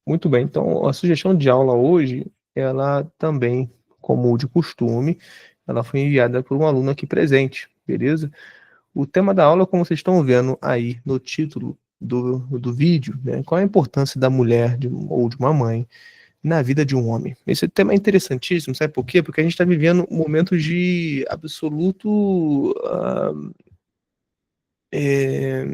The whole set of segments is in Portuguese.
Muito bem, então a sugestão de aula hoje, ela também, como de costume, ela foi enviada por um aluno aqui presente, beleza? O tema da aula, como vocês estão vendo aí no título do vídeo, né? Qual a importância da mulher ou de uma mãe na vida de um homem? Esse tema é interessantíssimo, sabe por quê? Porque a gente está vivendo momentos de absoluto é,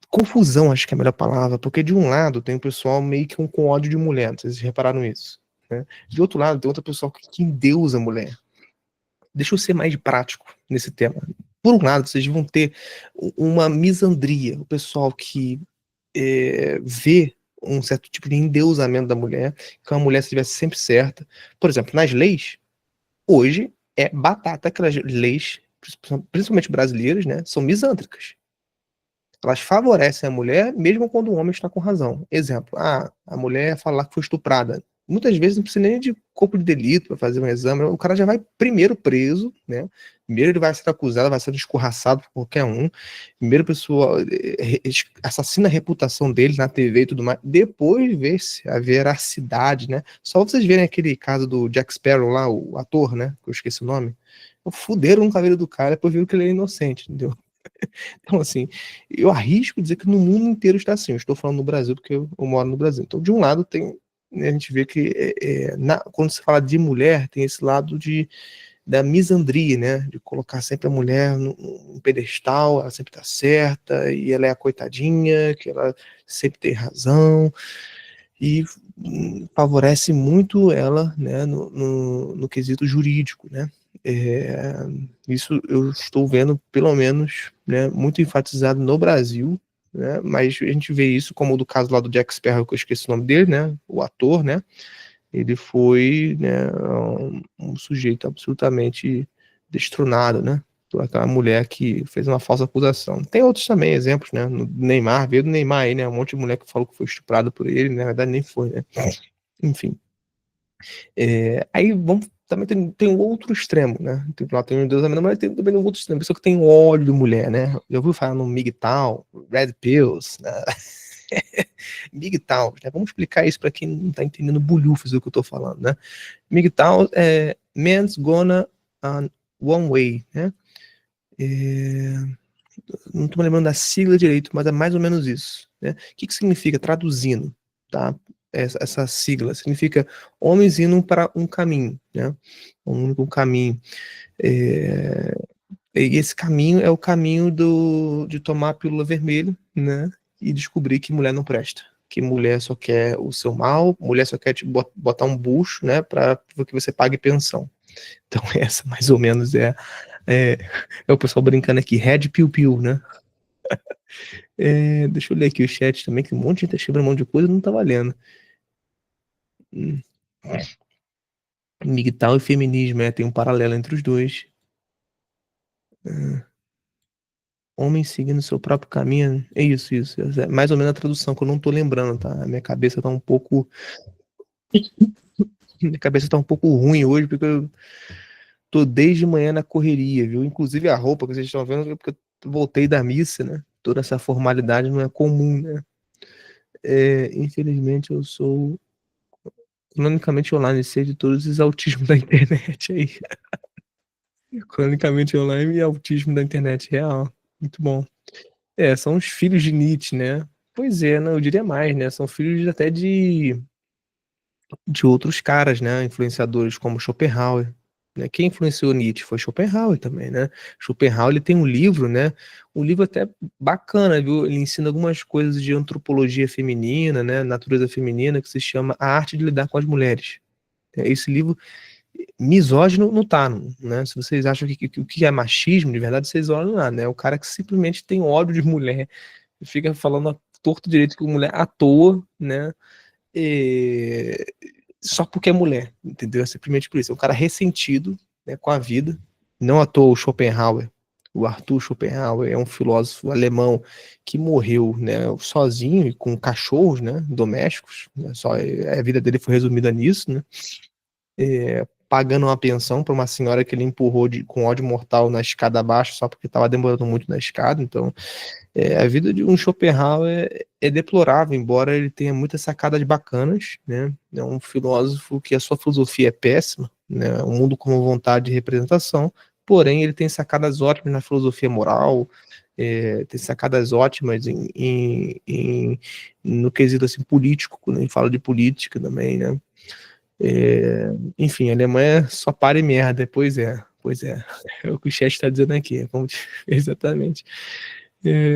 confusão, acho que é a melhor palavra, porque de um lado tem o pessoal meio que com ódio de mulher, não sei se vocês repararam isso, né? De outro lado tem outro pessoal que endeusa a mulher. Deixa eu ser mais prático nesse tema. Por um lado, vocês vão ter uma misandria, o pessoal que vê um certo tipo de endeusamento da mulher, que a mulher estivesse sempre certa. Por exemplo, nas leis, hoje é batata aquelas leis, principalmente brasileiras, né, são misândricas. Elas favorecem a mulher mesmo quando o homem está com razão. Exemplo, a mulher falar que foi estuprada. Muitas vezes não precisa nem de corpo de delito para fazer um exame, o cara já vai primeiro preso, né? Primeiro ele vai ser acusado, vai ser escorraçado por qualquer um. Primeiro a pessoa assassina a reputação dele na TV e tudo mais. Depois vê-se a veracidade, né? Só vocês verem aquele caso do Jack Sparrow lá, o ator, né? Que eu esqueci o nome. Fuderam no cabelo do cara, depois viram que ele é inocente, entendeu? Então, assim, eu arrisco dizer que no mundo inteiro está assim. Eu estou falando no Brasil porque eu moro no Brasil. Então, de um lado, tem, né, a gente vê que quando se fala de mulher, tem esse lado da misandria, né? De colocar sempre a mulher num pedestal, ela sempre está certa, e ela é a coitadinha, que ela sempre tem razão, e favorece muito ela, né, no quesito jurídico, né? É, isso eu estou vendo, pelo menos, né, muito enfatizado no Brasil, né, mas a gente vê isso como do caso lá do Jack Sparrow, que eu esqueci o nome dele, né, o ator, né, ele foi, né, um sujeito absolutamente destronado, né, por aquela mulher que fez uma falsa acusação. Tem outros também exemplos, né, no Neymar, veio do Neymar aí, né, um monte de mulher que falou que foi estuprada por ele, na verdade nem foi, né, enfim. Aí vamos, também tem um outro extremo, né? Lá tem um Deus, mas tem também um outro extremo, pessoa que tem ódio de mulher, né? Já ouviu falar no MGTOW, Red Pills, né? MGTOW, né? Vamos explicar isso para quem não tá entendendo bulhufos do que eu tô falando, né? MGTOW é Men's Gonna One Way, né? É, não tô me lembrando da sigla direito, mas é mais ou menos isso, né? O que significa, traduzindo, tá? Essa sigla significa homens indo para um caminho, né? Um único caminho. É, e esse caminho é o caminho de tomar a pílula vermelha, né? E descobrir que mulher não presta. Que mulher só quer o seu mal, mulher só quer te botar um bucho, né? Para que você pague pensão. Então, essa mais ou menos é, é o pessoal brincando aqui, Red Piu Piu, né? Deixa eu ler aqui o chat também, que um monte de gente tá escrevendo um monte de coisa, não tá valendo. Hum. MGTOW e feminismo, tem um paralelo entre os dois. Homem seguindo seu próprio caminho. É isso, isso. É mais ou menos a tradução que eu não tô lembrando, tá? A minha cabeça tá um pouco. Minha cabeça tá um pouco ruim hoje, porque eu tô desde manhã na correria, viu? Inclusive a roupa que vocês estão vendo, é porque eu voltei da missa, né? Toda essa formalidade não é comum, né? Infelizmente eu sou cronicamente online, sei de todos os autismos da internet aí. Cronicamente online e autismo da internet real. Muito bom. São os filhos de Nietzsche, né? Pois é, não, eu diria mais, né? São filhos até de outros caras, né? Influenciadores como Schopenhauer. Né? Quem influenciou Nietzsche foi Schopenhauer também, né? Schopenhauer, ele tem um livro, né? Um livro até bacana, viu? Ele ensina algumas coisas de antropologia feminina, né? Natureza feminina, que se chama A Arte de Lidar com as Mulheres. Esse livro misógino não tá, né? Se vocês acham que o que é machismo, de verdade, vocês olham lá, né? O cara que simplesmente tem ódio de mulher, fica falando a torto direito que mulher à toa, né? E... Só porque é mulher, entendeu? É simplesmente por isso. É um cara ressentido, né, com a vida. Não à toa o Schopenhauer, o Arthur Schopenhauer é um filósofo alemão que morreu, né, sozinho e com cachorros, né, domésticos. Né, só a vida dele foi resumida nisso, né? pagando uma pensão para uma senhora que ele empurrou com ódio mortal na escada abaixo só porque estava demorando muito na escada. Então, a vida de um Schopenhauer é deplorável, embora ele tenha muitas sacadas bacanas, né? É um filósofo que a sua filosofia é péssima, né? O mundo como vontade de representação, porém ele tem sacadas ótimas na filosofia moral, tem sacadas ótimas no quesito assim, político, quando a gente fala de política também, né? Enfim, a Alemanha só para e merda, pois é, é o que o chat está dizendo aqui, exatamente.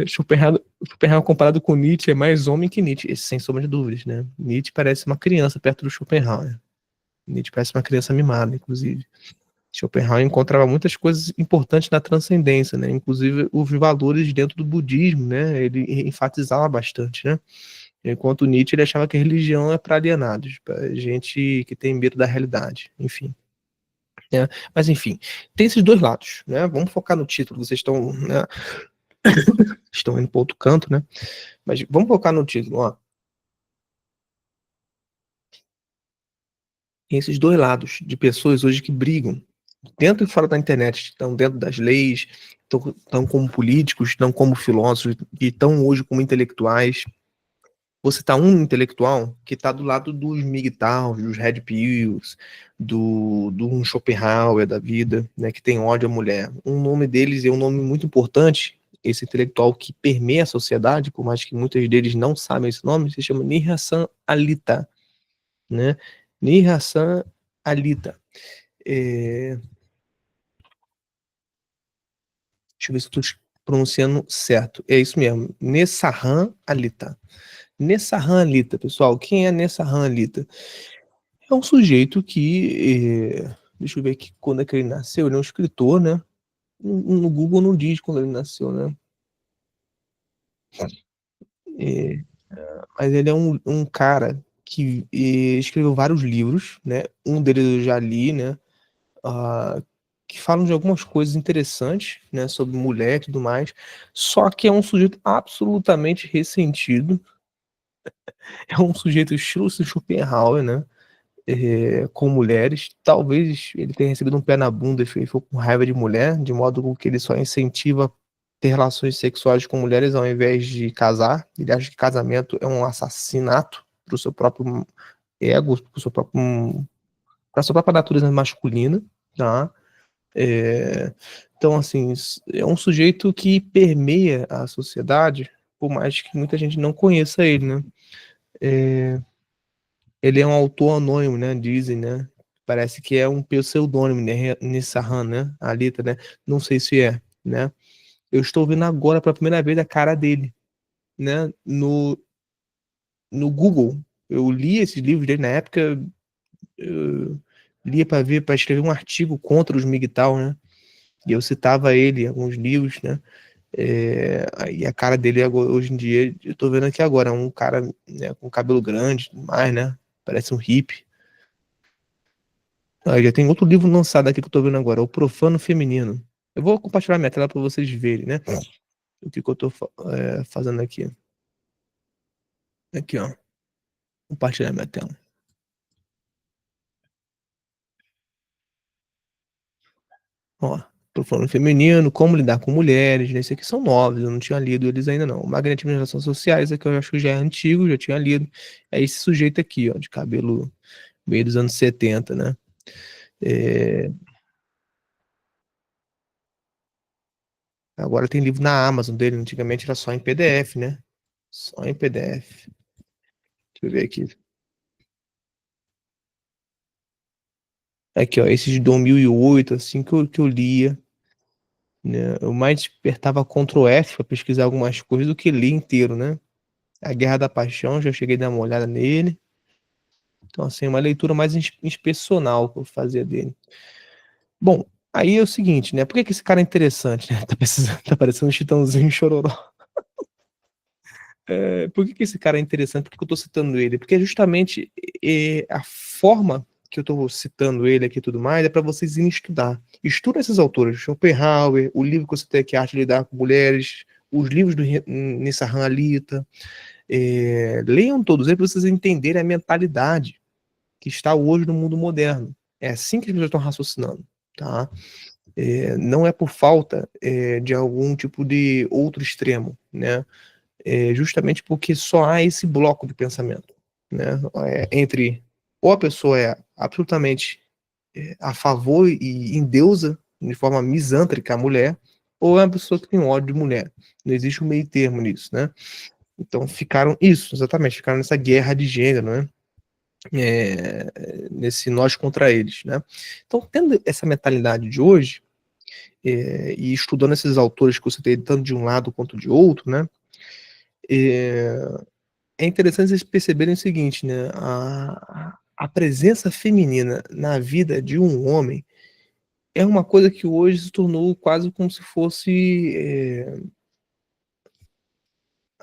Schopenhauer comparado com Nietzsche é mais homem que Nietzsche, sem sombra de dúvidas, né? Nietzsche parece uma criança perto do Schopenhauer. Nietzsche parece uma criança mimada, inclusive. Schopenhauer encontrava muitas coisas importantes na transcendência, né? Inclusive os valores dentro do budismo, né? Ele enfatizava bastante, né? Enquanto Nietzsche ele achava que a religião é para alienados, para gente que tem medo da realidade, enfim. Mas enfim, tem esses dois lados, né? Vamos focar no título, vocês estão, né, estão indo para outro canto, né? Mas vamos focar no título, ó. Tem esses dois lados de pessoas hoje que brigam dentro e fora da internet, estão dentro das leis, estão como políticos, estão como filósofos, e estão hoje como intelectuais. Você tá um intelectual que está do lado dos MGTOW, dos Red Pills, do um Schopenhauer da vida, né, que tem ódio à mulher. Um nome deles é um nome muito importante, esse intelectual que permeia a sociedade, por mais que muitos deles não sabem esse nome, se chama Nihassan Alita, né? Nihassan Alita. Deixa eu ver se eu estou pronunciando certo. É isso mesmo, Nessarran Alita. Nessarran Alita, pessoal, quem é Nessarran Alita? É um sujeito que, deixa eu ver aqui quando é que ele nasceu, ele é um escritor, né? No Google não diz quando ele nasceu, né? É, mas ele é um cara que escreveu vários livros, né? Um deles eu já li, né? Que falam de algumas coisas interessantes, né? Sobre mulher e tudo mais. Só que é um sujeito absolutamente ressentido. É um sujeito estilo Schopenhauer, né? Com mulheres. Talvez ele tenha recebido um pé na bunda e ficou com raiva de mulher, de modo que ele só incentiva ter relações sexuais com mulheres ao invés de casar. Ele acha que casamento é um assassinato para o seu próprio ego, para sua própria natureza masculina, tá? Então, assim, é um sujeito que permeia a sociedade, por mais que muita gente não conheça ele, né? Ele é um autor anônimo, né? Dizem, né? Parece que é um pseudônimo, né? Nissahan, né? Alita, né? Não sei se é, né? Eu estou vendo agora pela primeira vez a cara dele, né? No Google. Eu li esses livros dele na época, eu lia para ver, para escrever um artigo contra os MGTOW, né? E eu citava ele em alguns livros, né? Aí a cara dele hoje em dia, eu tô vendo aqui agora, um cara, né, com cabelo grande, mais, né? Parece um hippie. Já tem outro livro lançado aqui que eu tô vendo agora, O Profano Feminino. Eu vou compartilhar minha tela para vocês verem, né? O que eu tô fazendo aqui. Aqui, ó. Compartilhar minha tela. Ó, Profano Feminino, Como Lidar com Mulheres, né? Esses aqui são novos, eu não tinha lido eles ainda não. Magnetismo e Relações Sociais, aqui eu acho que já é antigo, já tinha lido. É esse sujeito aqui, ó, de cabelo meio dos anos 70, né? É, Agora tem livro na Amazon dele, antigamente era só em PDF, né? Só em PDF. Deixa eu ver aqui. Aqui, ó, esses de 2008, assim, que eu lia, né? Eu mais apertava Ctrl F para pesquisar algumas coisas do que ler inteiro, né? A Guerra da Paixão, já cheguei a dar uma olhada nele. Então, assim, uma leitura mais inspecional que eu fazia dele. Bom, aí é o seguinte, né? Por que esse cara é interessante, né? Tá parecendo um chitãozinho chororó. Por que esse cara é interessante? Por que eu tô citando ele? Porque justamente a forma que eu tô citando ele aqui e tudo mais é para vocês irem estudar. Estuda esses autores, Schopenhauer, o livro que você tem aqui, Arte de Lidar com Mulheres, os livros do Nissahan Alita, leiam todos eles para vocês entenderem a mentalidade que está hoje no mundo moderno. É assim que as pessoas estão raciocinando, tá? Não é por falta de algum tipo de outro extremo, né? Justamente porque só há esse bloco de pensamento, né? Entre ou a pessoa é absolutamente a favor e endeusa de forma misântrica a mulher, ou é uma pessoa que tem ódio de mulher. Não existe um meio termo nisso, né? Então ficaram isso, exatamente, ficaram nessa guerra de gênero, né? Nesse nós contra eles, né? Então, tendo essa mentalidade de hoje, e estudando esses autores que você tem tanto de um lado quanto de outro, né? É interessante vocês perceberem o seguinte, né? A presença feminina na vida de um homem é uma coisa que hoje se tornou quase como se fosse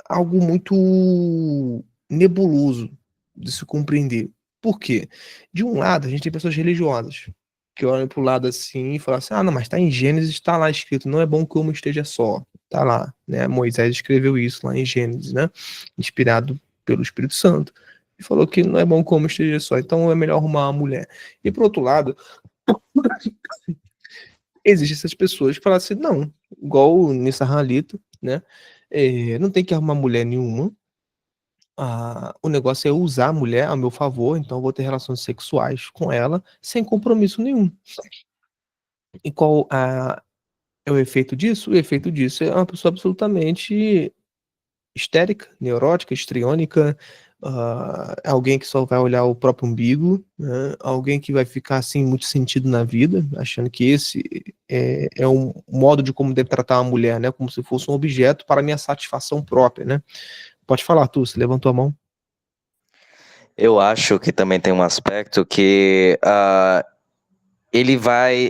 algo muito nebuloso de se compreender. Por quê? De um lado, a gente tem pessoas religiosas que olham para o lado assim e falam assim: ah, não, mas está em Gênesis, está lá escrito, não é bom que o homem esteja só. Está lá, né? Moisés escreveu isso lá em Gênesis, né? Inspirado pelo Espírito Santo. E falou que não é bom que o homem esteja só, então é melhor arrumar uma mulher. E por outro lado, existem essas pessoas que falam assim: não, igual o Nissa Halito, né? Não tem que arrumar mulher nenhuma. O negócio é usar a mulher a meu favor, então eu vou ter relações sexuais com ela sem compromisso nenhum. E qual é o efeito disso? O efeito disso é uma pessoa absolutamente histérica, neurótica, histriônica, alguém que só vai olhar o próprio umbigo, né? Alguém que vai ficar assim muito sentido na vida, achando que esse é um modo de como deve tratar uma mulher, né? Como se fosse um objeto para minha satisfação própria, né? Pode falar, tu, você levantou a mão. Eu acho que também tem um aspecto que ele vai.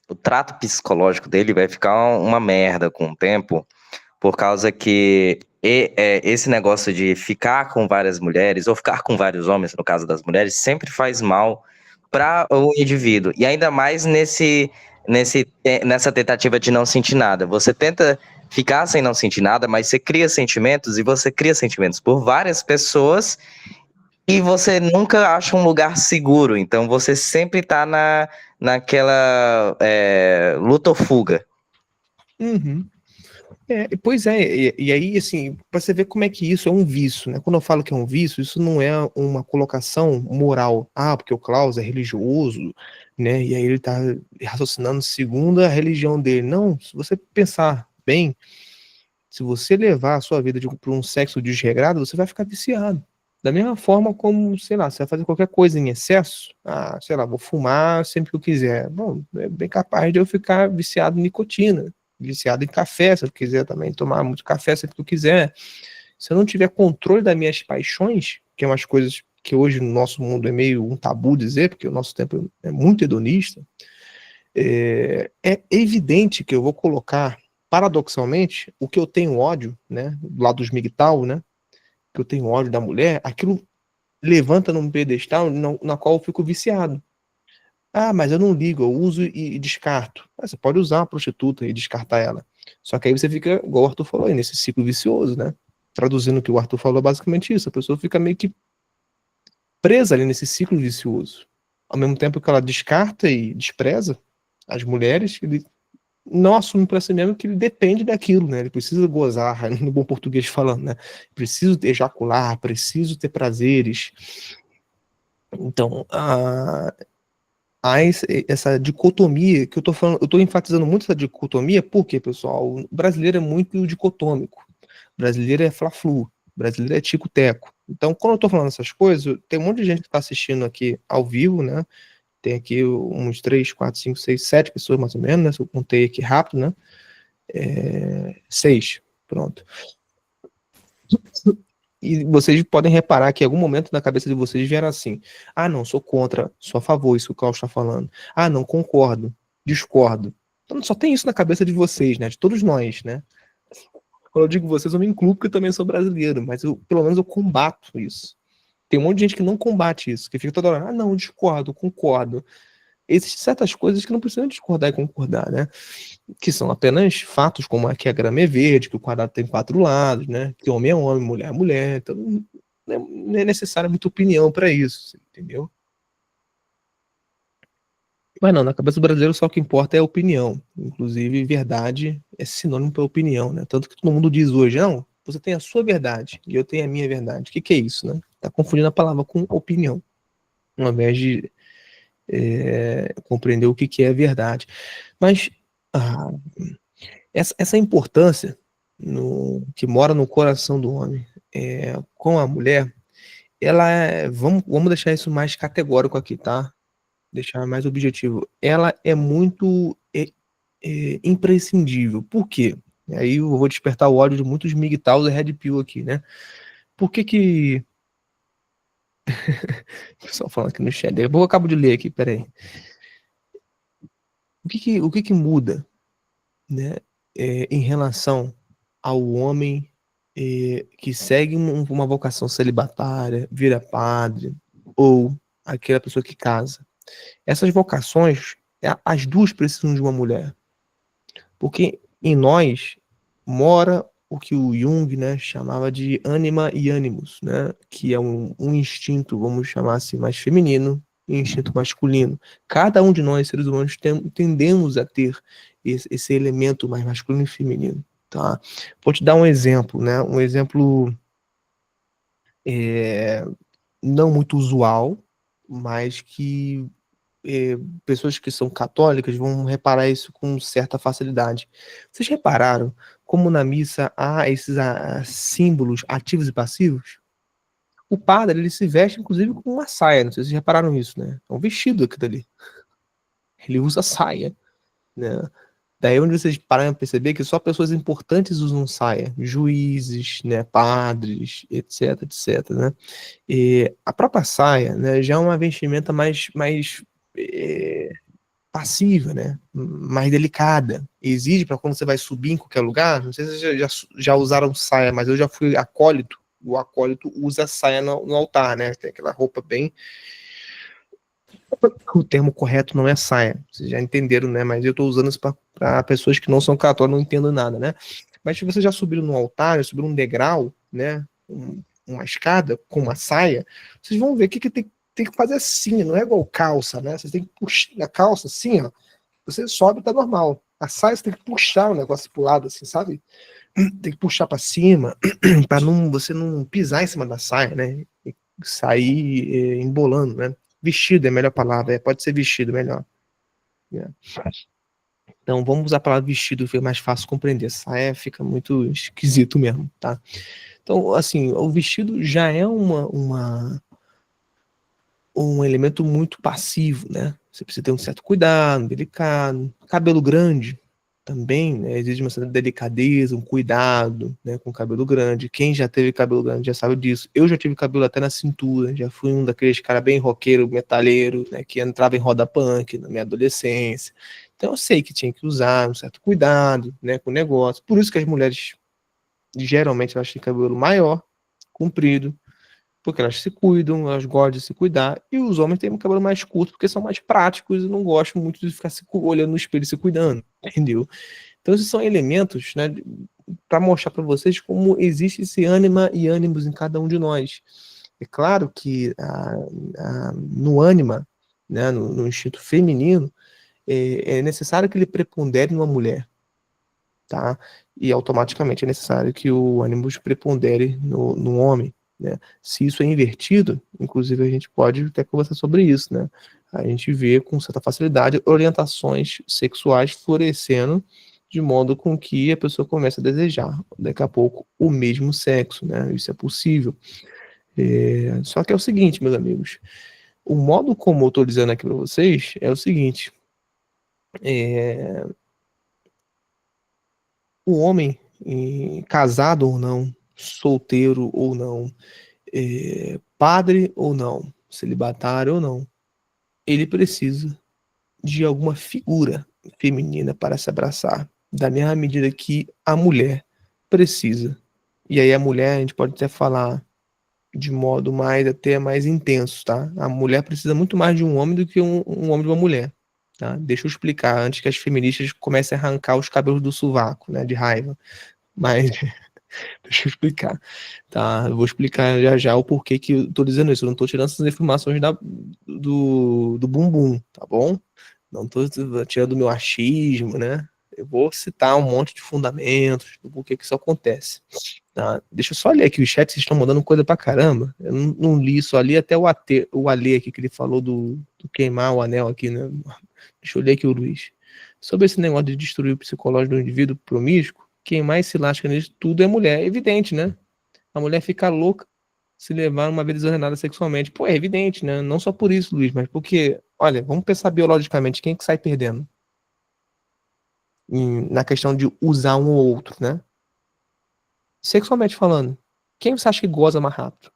O trato psicológico dele vai ficar uma merda com o tempo, por causa que esse negócio de ficar com várias mulheres, ou ficar com vários homens, no caso das mulheres, sempre faz mal para o indivíduo. E ainda mais nessa tentativa de não sentir nada. Você tenta ficar sem não sentir nada, mas você cria sentimentos, e você cria sentimentos por várias pessoas, e você nunca acha um lugar seguro. Então você sempre tá naquela luta ou fuga. Uhum. Pois é, e aí, assim, para você ver como é que isso é um vício, né? Quando eu falo que é um vício, isso não é uma colocação moral. Ah, porque o Klaus é religioso, né? E aí ele tá raciocinando segundo a religião dele. Não, se você pensar bem, se você levar a sua vida para um sexo desregrado, você vai ficar viciado. Da mesma forma como, sei lá, você vai fazer qualquer coisa em excesso, sei lá, vou fumar sempre que eu quiser. Bom, é bem capaz de eu ficar viciado em nicotina, viciado em café, se eu quiser também tomar muito café sempre que eu quiser. Se eu não tiver controle das minhas paixões, que é umas coisas que hoje no nosso mundo é meio um tabu dizer, porque o nosso tempo é muito hedonista, é evidente que eu vou colocar, paradoxalmente, o que eu tenho ódio, né, do lado dos MGTOW, né, que eu tenho ódio da mulher, aquilo levanta num pedestal na qual eu fico viciado. Ah, mas eu não ligo, eu uso e descarto. Você pode usar uma prostituta e descartar ela. Só que aí você fica, igual o Arthur falou aí, nesse ciclo vicioso, né? Traduzindo o que o Arthur falou, é basicamente isso. A pessoa fica meio que presa ali nesse ciclo vicioso. Ao mesmo tempo que ela descarta e despreza as mulheres, ele não assume para si mesmo que ele depende daquilo, né? Ele precisa gozar, no bom português falando, né? Preciso ejacular, preciso ter prazeres. Então, há essa dicotomia que eu tô falando, eu tô enfatizando muito essa dicotomia, porque, pessoal, o brasileiro é muito dicotômico. O brasileiro é fla-flu, o brasileiro é tico-teco. Então, quando eu tô falando essas coisas, tem um monte de gente que tá assistindo aqui ao vivo, né? Tem aqui uns 3, 4, 5, 6, 7 pessoas mais ou menos, né? Se eu contei aqui rápido, né? 6, pronto. E vocês podem reparar que em algum momento na cabeça de vocês vieram assim: ah, não, sou contra, sou a favor, isso que o Klaus está falando. Ah, não, concordo, discordo. Então só tem isso na cabeça de vocês, né? De todos nós, né? Quando eu digo vocês, eu me incluo porque eu também sou brasileiro, mas pelo menos eu combato isso. Tem um monte de gente que não combate isso, que fica toda hora: ah, não, discordo, concordo. Existem certas coisas que não precisam discordar e concordar, né? Que são apenas fatos, como que a grama é verde, que o quadrado tem 4 lados, né? Que homem é homem, mulher é mulher. Então, não é necessária muita opinião para isso. entendeu? Mas não, na cabeça do brasileiro só o que importa é a opinião. Inclusive, verdade é sinônimo para opinião, né? Tanto que todo mundo diz hoje, não, você tem a sua verdade e eu tenho a minha verdade. O que que é isso, né? Tá confundindo a palavra com opinião, ao invés de compreender o que que é verdade. Mas ah, essa importância que mora no coração do homem com a mulher, vamos deixar isso mais categórico aqui, tá? Deixar mais objetivo. Ela é muito imprescindível. Por quê? Aí eu vou despertar o ódio de muitos MGTOWs e Red Pill aqui, né? Por que que... O pessoal falando aqui no chat. Eu acabo de ler aqui, peraí. O que que muda, né, em relação ao homem que segue uma vocação celibatária, vira padre, ou aquela pessoa que casa? Essas vocações, as duas precisam de uma mulher. Porque em nós mora o que o Jung, né, chamava de anima e animus, né, que é um instinto, vamos chamar assim, mais feminino e instinto masculino. Cada um de nós, seres humanos, tendemos a ter esse elemento mais masculino e feminino. Tá? Vou te dar um exemplo, né, um exemplo é, não muito usual, mas que pessoas que são católicas vão reparar isso com certa facilidade. Vocês repararam como na missa há esses símbolos ativos e passivos? O padre, ele se veste, inclusive, com uma saia. Não sei se vocês repararam isso, né? É um vestido aqui dali. Ele usa saia, né? Daí onde vocês param a perceber que só pessoas importantes usam saia. Juízes, né? Padres, etc, etc, né? E a própria saia, né? Já é uma vestimenta mais passiva, né? Mais delicada. Exige para quando você vai subir em qualquer lugar. Não sei se vocês já usaram saia, mas eu já fui acólito. O acólito usa saia no altar, né? Tem aquela roupa bem. O termo correto não é saia. Vocês já entenderam, né? Mas eu estou usando isso para pessoas que não são católicas, não entendem nada, né? Mas se vocês já subiram no altar, já subiram um degrau, né? Uma escada com uma saia, vocês vão ver que tem que fazer assim, não é igual calça, né? Vocês têm que puxar a calça assim, ó. Você sobe, tá normal. A saia você tem que puxar o negócio pro lado, assim, sabe? Tem que puxar para cima, para você não pisar em cima da saia, né? E sair embolando, né? Vestido é a melhor palavra, pode ser vestido melhor. Né? Então vamos usar a palavra vestido, que é mais fácil compreender. Saia fica muito esquisito mesmo, tá? Então, assim, o vestido já é um elemento muito passivo, né? Você precisa ter um certo cuidado, delicado. Cabelo grande também, né? Exige uma certa delicadeza, um cuidado, né? Com cabelo grande. Quem já teve cabelo grande já sabe disso. Eu já tive cabelo até na cintura, já fui um daqueles cara bem roqueiro, metalheiro, né? Que entrava em roda punk na minha adolescência. Então eu sei que tinha que usar um certo cuidado, né? Com o negócio. Por isso que as mulheres geralmente elas têm cabelo maior, comprido, porque elas se cuidam, elas gostam de se cuidar, e os homens têm um cabelo mais curto porque são mais práticos e não gostam muito de ficar se olhando no espelho e se cuidando, entendeu? Então esses são elementos, né, para mostrar para vocês como existe esse ânima e ânimos em cada um de nós. É claro que no ânima, né, no instinto feminino, é necessário que ele prepondere numa mulher, tá? E automaticamente é necessário que o ânimos prepondere no homem, né? Se isso é invertido, inclusive a gente pode até conversar sobre isso, né? A gente vê com certa facilidade orientações sexuais florescendo de modo com que a pessoa comece a desejar, daqui a pouco, o mesmo sexo, né? Isso é possível. Só que é o seguinte, meus amigos, o modo como eu estou dizendo aqui para vocês é o seguinte, é, o homem, casado ou não, solteiro ou não, padre ou não, celibatário ou não, ele precisa de alguma figura feminina para se abraçar, da mesma medida que a mulher precisa. E aí a mulher, a gente pode até falar de modo mais até mais intenso, tá? A mulher precisa muito mais de um homem do que um homem de uma mulher. Tá? Deixa eu explicar antes que as feministas comecem a arrancar os cabelos do sovaco, né, de raiva. Mas Deixa eu explicar, tá? Eu vou explicar já já o porquê que eu tô dizendo isso. Eu não tô tirando essas informações do bumbum, tá bom? Não tô tirando do meu achismo, né? Eu vou citar um monte de fundamentos do porquê que isso acontece. Tá? Deixa eu só ler aqui, os chats estão mandando coisa pra caramba. Eu não li, só li até o Ale aqui, que ele falou do queimar o anel aqui, né? Deixa eu ler aqui o Luiz. Sobre esse negócio de destruir o psicológico do indivíduo promíscuo, quem mais se lasca nisso tudo é mulher. É evidente, né? A mulher fica louca se levar uma vez desordenada sexualmente. Pô, é evidente, né? Não só por isso, Luiz, mas porque, olha, vamos pensar biologicamente, quem é que sai perdendo? Na questão de usar um ou outro, né? Sexualmente falando, quem você acha que goza mais rápido?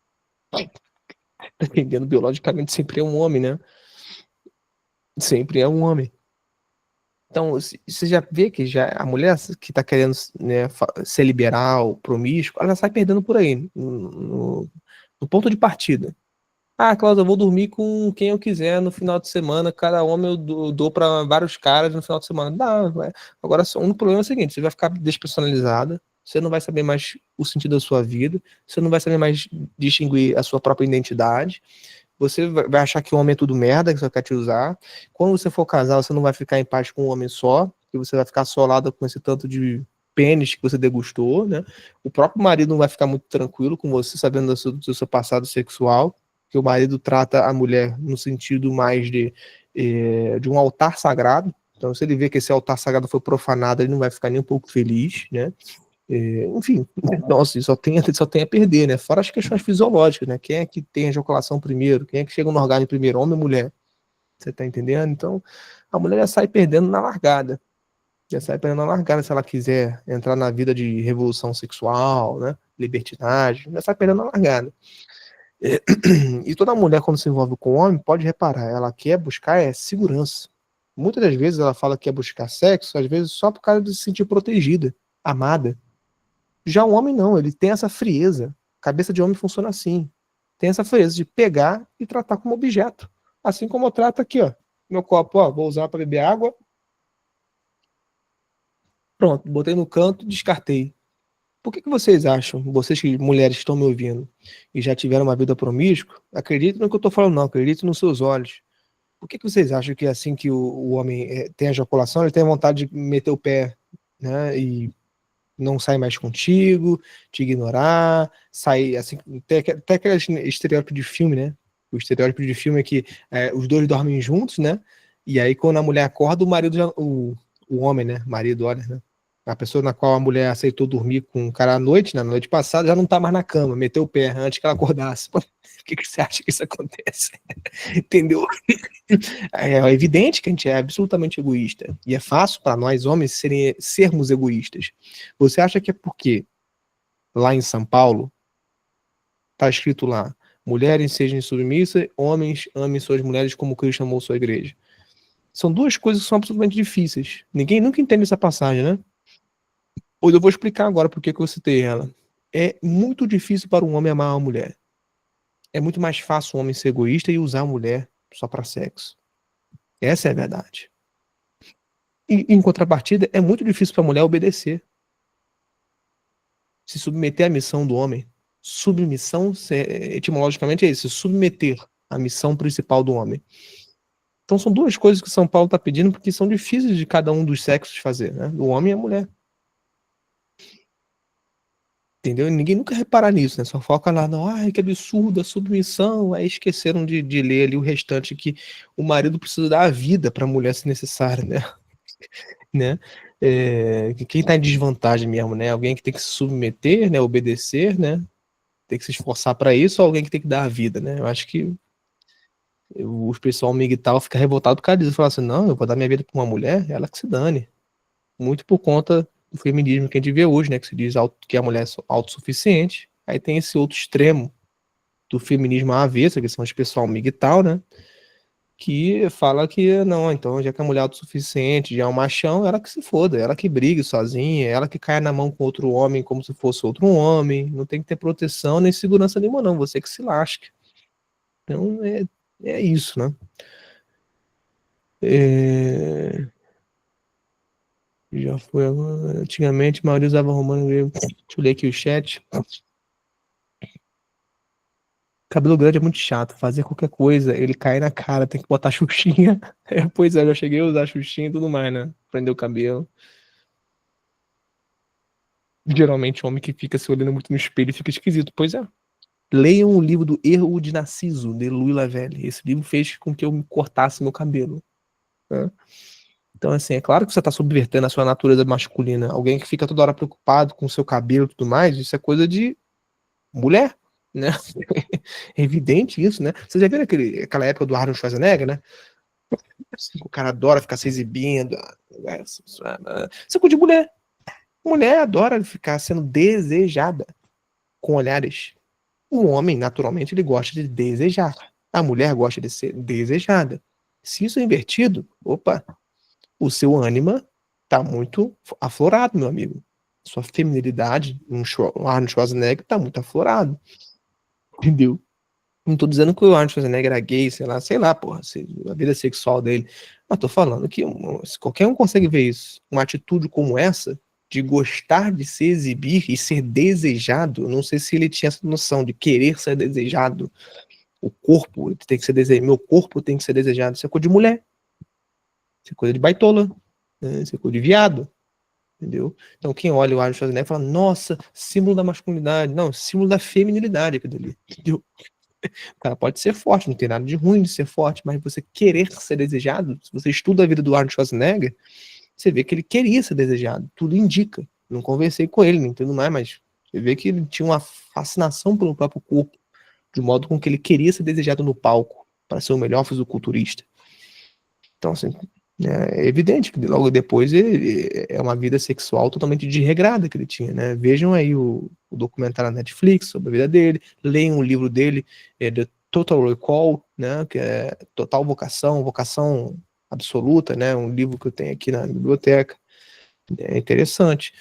Dependendo biologicamente, sempre é um homem, né? Sempre é um homem. Então, você já vê que já a mulher que tá querendo, né, ser liberal, promíscua, ela sai perdendo por aí, no ponto de partida. Ah, Cláudia, eu vou dormir com quem eu quiser no final de semana, cada homem eu dou para vários caras no final de semana. Dá, vai. Agora, só um problema é o seguinte, você vai ficar despersonalizada, você não vai saber mais o sentido da sua vida, você não vai saber mais distinguir a sua própria identidade, você vai achar que o homem é tudo merda, que só quer te usar. Quando você for casar, você não vai ficar em paz com um homem só, que você vai ficar assolada com esse tanto de pênis que você degustou, né? O próprio marido não vai ficar muito tranquilo com você, sabendo do seu passado sexual, que o marido trata a mulher no sentido mais de um altar sagrado. Então, se ele vê que esse altar sagrado foi profanado, ele não vai ficar nem um pouco feliz, né? Enfim, então assim, só tem a perder, né? Fora as questões fisiológicas, né? Quem é que tem a ejaculação primeiro? Quem é que chega no orgasmo primeiro? Homem ou mulher? Você tá entendendo? Então, a mulher já sai perdendo na largada. Já sai perdendo na largada se ela quiser entrar na vida de revolução sexual, né? Libertinagem, já sai perdendo na largada. E toda mulher, quando se envolve com o homem, pode reparar, ela quer buscar segurança. Muitas das vezes ela fala que quer buscar sexo, às vezes só por causa de se sentir protegida, amada. Já o homem não, ele tem essa frieza. A cabeça de homem funciona assim. Tem essa frieza de pegar e tratar como objeto. Assim como eu trato aqui, ó. Meu copo, ó, vou usar para beber água. Pronto, botei no canto, descartei. Por que vocês acham, vocês que mulheres estão me ouvindo e já tiveram uma vida promíscua, acreditem no que eu estou falando, não, acreditem nos seus olhos. Por que vocês acham que assim que o homem tem a ejaculação, ele tem vontade de meter o pé, né, e não sai mais contigo, te ignorar, sair assim, até aquele estereótipo de filme, né? O estereótipo de filme é que os dois dormem juntos, né? E aí quando a mulher acorda, o marido já, o homem, né? Marido, olha, né? A pessoa na qual a mulher aceitou dormir com o cara à noite, né? Na noite passada, já não tá mais na cama, meteu o pé antes que ela acordasse. Por que você acha que isso acontece? Entendeu? É evidente que a gente é absolutamente egoísta. E é fácil para nós homens sermos egoístas. Você acha que é porque lá em São Paulo está escrito lá: mulheres sejam submissas, homens amem suas mulheres como Cristo amou sua igreja? São duas coisas que são absolutamente difíceis. Ninguém nunca entende essa passagem, né? Pois eu vou explicar agora por que eu citei ela. É muito difícil para um homem amar uma mulher. É muito mais fácil um homem ser egoísta e usar a mulher só para sexo. Essa é a verdade. E, em contrapartida, é muito difícil para a mulher obedecer, se submeter à missão do homem. Submissão, etimologicamente, é isso, submeter à missão principal do homem. Então são duas coisas que São Paulo está pedindo, porque são difíceis de cada um dos sexos fazer, né? O homem e a mulher. Entendeu? E ninguém nunca repara nisso, né? Só foca lá, não, ai, que absurdo a submissão. Aí esqueceram de ler ali o restante, que o marido precisa dar a vida para a mulher se necessário, né? Né? Quem está em desvantagem mesmo, né? Alguém que tem que se submeter, né? Obedecer, né? Tem que se esforçar para isso, ou alguém que tem que dar a vida, né? Eu acho que o pessoal migtal fica revoltado por causa disso. Fala assim, não, eu vou dar minha vida para uma mulher, ela que se dane. Muito por conta do feminismo que a gente vê hoje, né? Que se diz que a mulher é autossuficiente. Aí tem esse outro extremo do feminismo à avessa, que são os pessoal migtal, né? Que fala que não, então já que a mulher é autossuficiente, já é um machão, ela que se foda, ela que brigue sozinha, ela que caia na mão com outro homem como se fosse outro homem, não tem que ter proteção nem segurança nenhuma, não, você que se lasque. Então é isso, né? É... Já foi. Antigamente, a maioria usava romano grego. Deixa eu ler aqui o chat. Cabelo grande é muito chato. Fazer qualquer coisa, ele cai na cara, tem que botar xuxinha. É, pois é, eu já cheguei a usar xuxinha e tudo mais, né? Prender o cabelo. Geralmente, homem que fica se olhando muito no espelho fica esquisito. Pois é. Leiam o livro do Erro de Narciso, de Louis Lavelle. Esse livro fez com que eu me cortasse meu cabelo, né? Então, assim, é claro que você está subvertendo a sua natureza masculina. Alguém que fica toda hora preocupado com o seu cabelo e tudo mais, isso é coisa de mulher, né? É evidente isso, né? Vocês já viram aquela época do Arnold Schwarzenegger, né? Assim, o cara adora ficar se exibindo. Isso é coisa de mulher. Mulher adora ficar sendo desejada com olhares. O homem, naturalmente, ele gosta de desejar. A mulher gosta de ser desejada. Se isso é invertido, opa, o seu ânima tá muito aflorado, meu amigo. Sua feminilidade, um Arnold Schwarzenegger tá muito aflorado, entendeu? Não tô dizendo que o Arnold Schwarzenegger era gay, sei lá, porra, a vida sexual dele. Mas tô falando que se qualquer um consegue ver isso. Uma atitude como essa, de gostar de se exibir e ser desejado, eu não sei se ele tinha essa noção de querer ser desejado. O corpo tem que ser desejado, meu corpo tem que ser desejado. Isso é coisa de mulher, isso é coisa de baitola, né? Isso é coisa de viado, entendeu? Então quem olha o Arnold Schwarzenegger fala, nossa, símbolo da masculinidade. Não, símbolo da feminilidade aquilo ali, entendeu? O cara pode ser forte, não tem nada de ruim de ser forte, mas você querer ser desejado, se você estuda a vida do Arnold Schwarzenegger, você vê que ele queria ser desejado, tudo indica. Não conversei com ele, não entendo mais, mas você vê que ele tinha uma fascinação pelo próprio corpo, de modo com que ele queria ser desejado no palco, para ser o melhor fisiculturista. Então, assim, é evidente que logo depois é uma vida sexual totalmente desregrada que ele tinha, né? Vejam aí o documentário na Netflix sobre a vida dele, leiam o livro dele, The Total Recall, né? Que é Total Vocação, Vocação Absoluta, né? Um livro que eu tenho aqui na biblioteca. É interessante.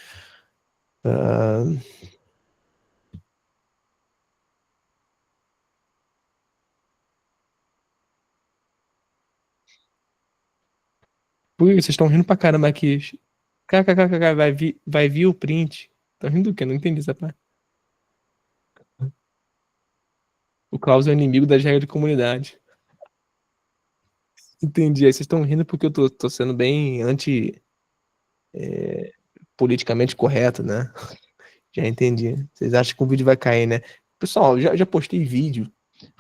Por isso, vocês estão rindo pra caramba aqui. KKKK, vai vir o print. Tá rindo do quê? Não entendi essa parte. O Klaus é o inimigo das regras de comunidade. Entendi. Aí vocês estão rindo porque eu tô sendo bem politicamente correto, né? Já entendi. Vocês acham que o vídeo vai cair, né? Pessoal, já postei vídeo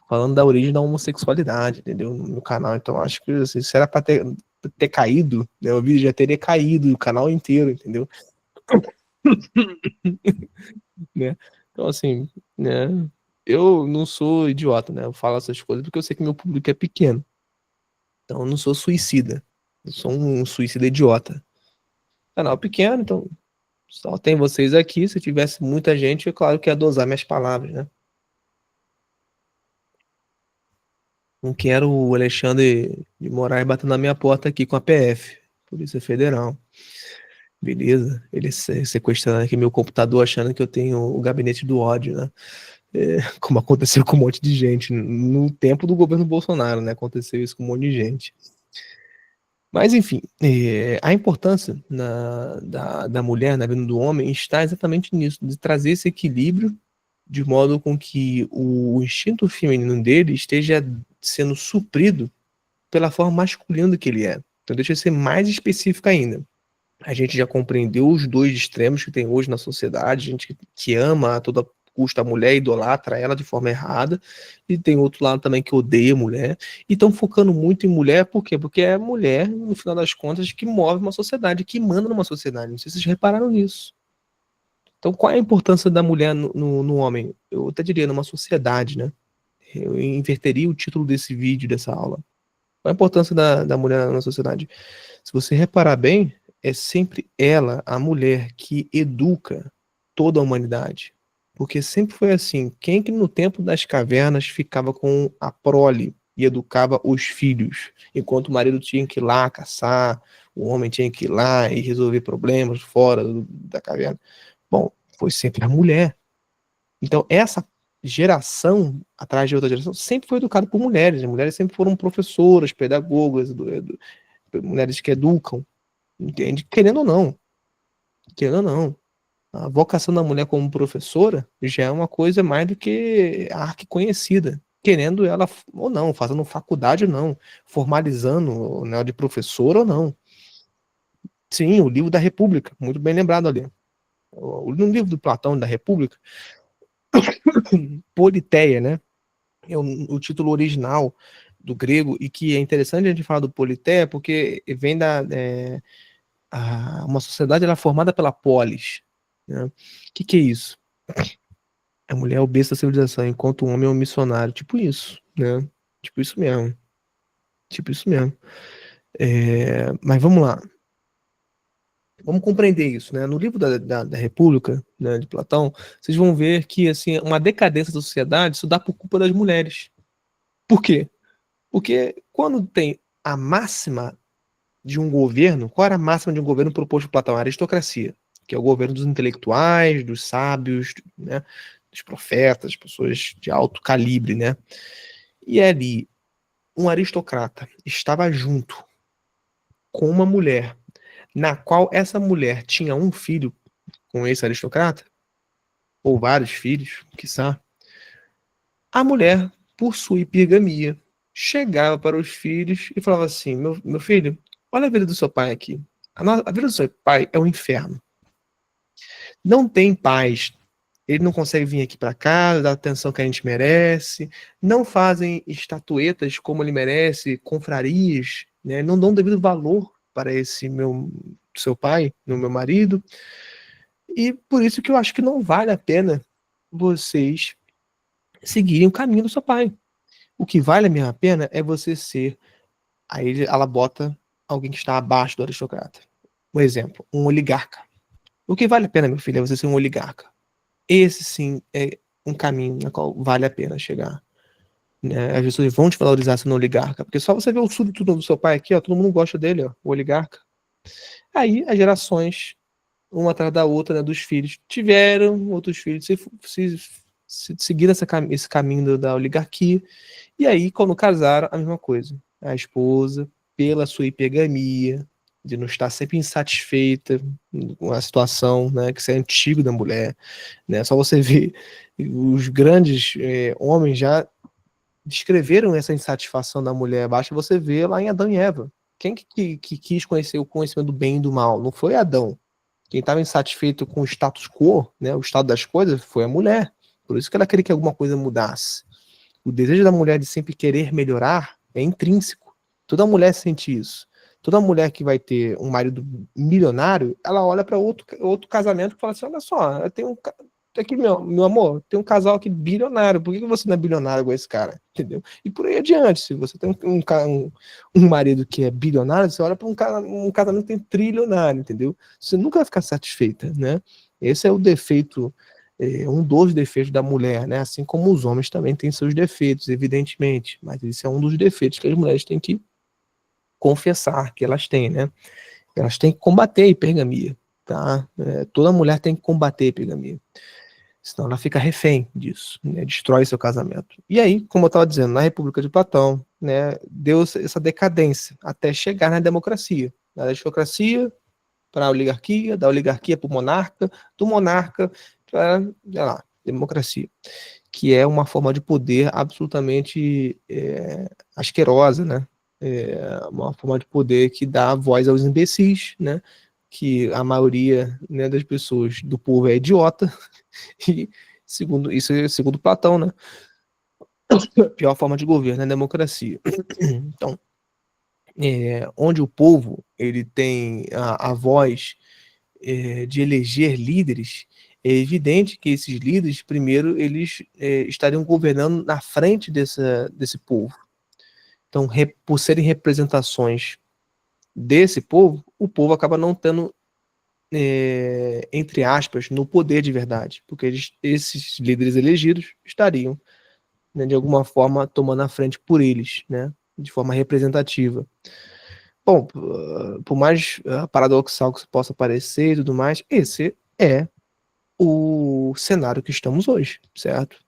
falando da origem da homossexualidade, entendeu? No canal. Então acho que assim, se era pra ter caído, né? O vídeo já teria caído, o canal inteiro, entendeu? Né? Então, assim, né? Eu não sou idiota, né? Eu falo essas coisas porque eu sei que meu público é pequeno. Então eu não sou suicida. Eu sou um suicida idiota. Canal pequeno, então só tem vocês aqui. Se tivesse muita gente, é claro que ia dosar minhas palavras, né? Não quero o Alexandre de Moraes batendo na minha porta aqui com a PF, Polícia Federal. Beleza? Ele sequestrando aqui meu computador, achando que eu tenho o gabinete do ódio, né? É, como aconteceu com um monte de gente. No tempo do governo Bolsonaro, né? Aconteceu isso com um monte de gente. Mas, enfim, a importância da mulher na vida do homem está exatamente nisso, de trazer esse equilíbrio de modo com que o instinto feminino dele esteja sendo suprido pela forma masculina que ele é. Então, deixa eu ser mais específico ainda. A gente já compreendeu os dois extremos que tem hoje na sociedade, gente que ama a toda custa a mulher, idolatra ela de forma errada, e tem outro lado também que odeia a mulher, e estão focando muito em mulher, por quê? Porque é a mulher, no final das contas, que move uma sociedade, que manda numa sociedade. Não sei se vocês repararam nisso. Então, qual é a importância da mulher no homem? Eu até diria numa sociedade, né? Eu inverteria o título desse vídeo, dessa aula. Qual a importância da mulher na sociedade? Se você reparar bem, é sempre ela, a mulher, que educa toda a humanidade. Porque sempre foi assim. Quem que no tempo das cavernas ficava com a prole e educava os filhos, enquanto o marido tinha que ir lá caçar, o homem tinha que ir lá e resolver problemas fora da caverna? Bom, foi sempre a mulher. Então, essa geração atrás de outra geração sempre foi educada por mulheres. As mulheres sempre foram professoras, pedagogas, mulheres que educam. entende? Querendo ou não, a vocação da mulher como professora já é uma coisa mais do que arquiconhecida. Querendo ela ou não, fazendo faculdade ou não, formalizando, né, de professora ou não. Sim, o livro da República, muito bem lembrado ali. No livro do Platão da República, Politeia, né? É o título original do grego, e que é interessante a gente falar do Politeia, porque vem uma sociedade ela é formada pela polis. Né? O que é isso? A mulher é o berço da civilização, enquanto o homem é um missionário. Tipo isso, né? Tipo isso mesmo. Tipo isso mesmo. Mas vamos lá. Vamos compreender isso, né? No livro da República, né, de Platão, vocês vão ver que assim, uma decadência da sociedade isso dá por culpa das mulheres. Por quê? Porque quando tem a máxima de um governo, qual era a máxima de um governo proposto por Platão? A aristocracia, que é o governo dos intelectuais, dos sábios, né, dos profetas, pessoas de alto calibre, né? E ali, um aristocrata estava junto com uma mulher, na qual essa mulher tinha um filho com esse aristocrata, ou vários filhos, quiçá. A mulher, por sua hipergamia, chegava para os filhos e falava assim: meu filho, olha a vida do seu pai aqui. A vida do seu pai é um inferno. Não tem paz. Ele não consegue vir aqui para cá, dar a atenção que a gente merece. Não fazem estatuetas como ele merece, confrarias, né? Não dão devido valor para esse seu pai, no meu marido. E por isso que eu acho que não vale a pena vocês seguirem o caminho do seu pai. O que vale a minha pena é você ser. Aí ela bota alguém que está abaixo do aristocrata. Um exemplo, um oligarca. O que vale a pena, meu filho, é você ser um oligarca. Esse sim é um caminho na qual vale a pena chegar. Né? As pessoas vão te valorizar sendo um oligarca, porque só você ver o súdito do seu pai aqui, ó, todo mundo gosta dele, ó, o oligarca. Aí as gerações, uma atrás da outra, né, dos filhos, tiveram outros filhos, seguiram esse caminho da oligarquia, e aí, quando casaram, a mesma coisa. A esposa, pela sua hipergamia, de não estar sempre insatisfeita com a situação, né, que isso é antigo da mulher, né? Só você ver os grandes homens já descreveram essa insatisfação da mulher. Basta você ver lá em Adão e Eva. Quem que quis conhecer o conhecimento do bem e do mal? Não foi Adão. Quem estava insatisfeito com o status quo, né, o estado das coisas, foi a mulher. Por isso que ela queria que alguma coisa mudasse. O desejo da mulher de sempre querer melhorar é intrínseco. Toda mulher sente isso. Toda mulher que vai ter um marido milionário, ela olha para outro casamento e fala assim: olha só, eu tenho aqui, meu amor, tem um casal aqui bilionário, por que você não é bilionário igual esse cara? Entendeu? E por aí adiante, se você tem um marido que é bilionário, você olha para um casamento que tem trilionário, entendeu? Você nunca vai ficar satisfeita, né? Esse é o defeito, um dos defeitos da mulher, né? Assim como os homens também têm seus defeitos, evidentemente, mas esse é um dos defeitos que as mulheres têm que confessar que elas têm, né? Elas têm que combater a hipergamia, tá? Toda mulher tem que combater a hipergamia. Senão ela fica refém disso, né? Destrói seu casamento. E aí, como eu estava dizendo, na República de Platão, né, deu essa decadência até chegar na democracia. Da aristocracia para a oligarquia, da oligarquia para o monarca, do monarca para, sei lá, democracia. Que é uma forma de poder absolutamente asquerosa, né? Uma forma de poder que dá voz aos imbecis, né? Que a maioria, né, das pessoas do povo é idiota, e segundo Platão, né? A pior forma de governo é a democracia. Então, onde o povo ele tem a voz de eleger líderes, é evidente que esses líderes, primeiro, eles estariam governando na frente desse povo. Então, por serem representações desse povo, o povo acaba não tendo, entre aspas, no poder de verdade, porque esses líderes elegidos estariam, né, de alguma forma, tomando a frente por eles, né, de forma representativa. Bom, por mais paradoxal que isso possa parecer e tudo mais, esse é o cenário que estamos hoje, certo?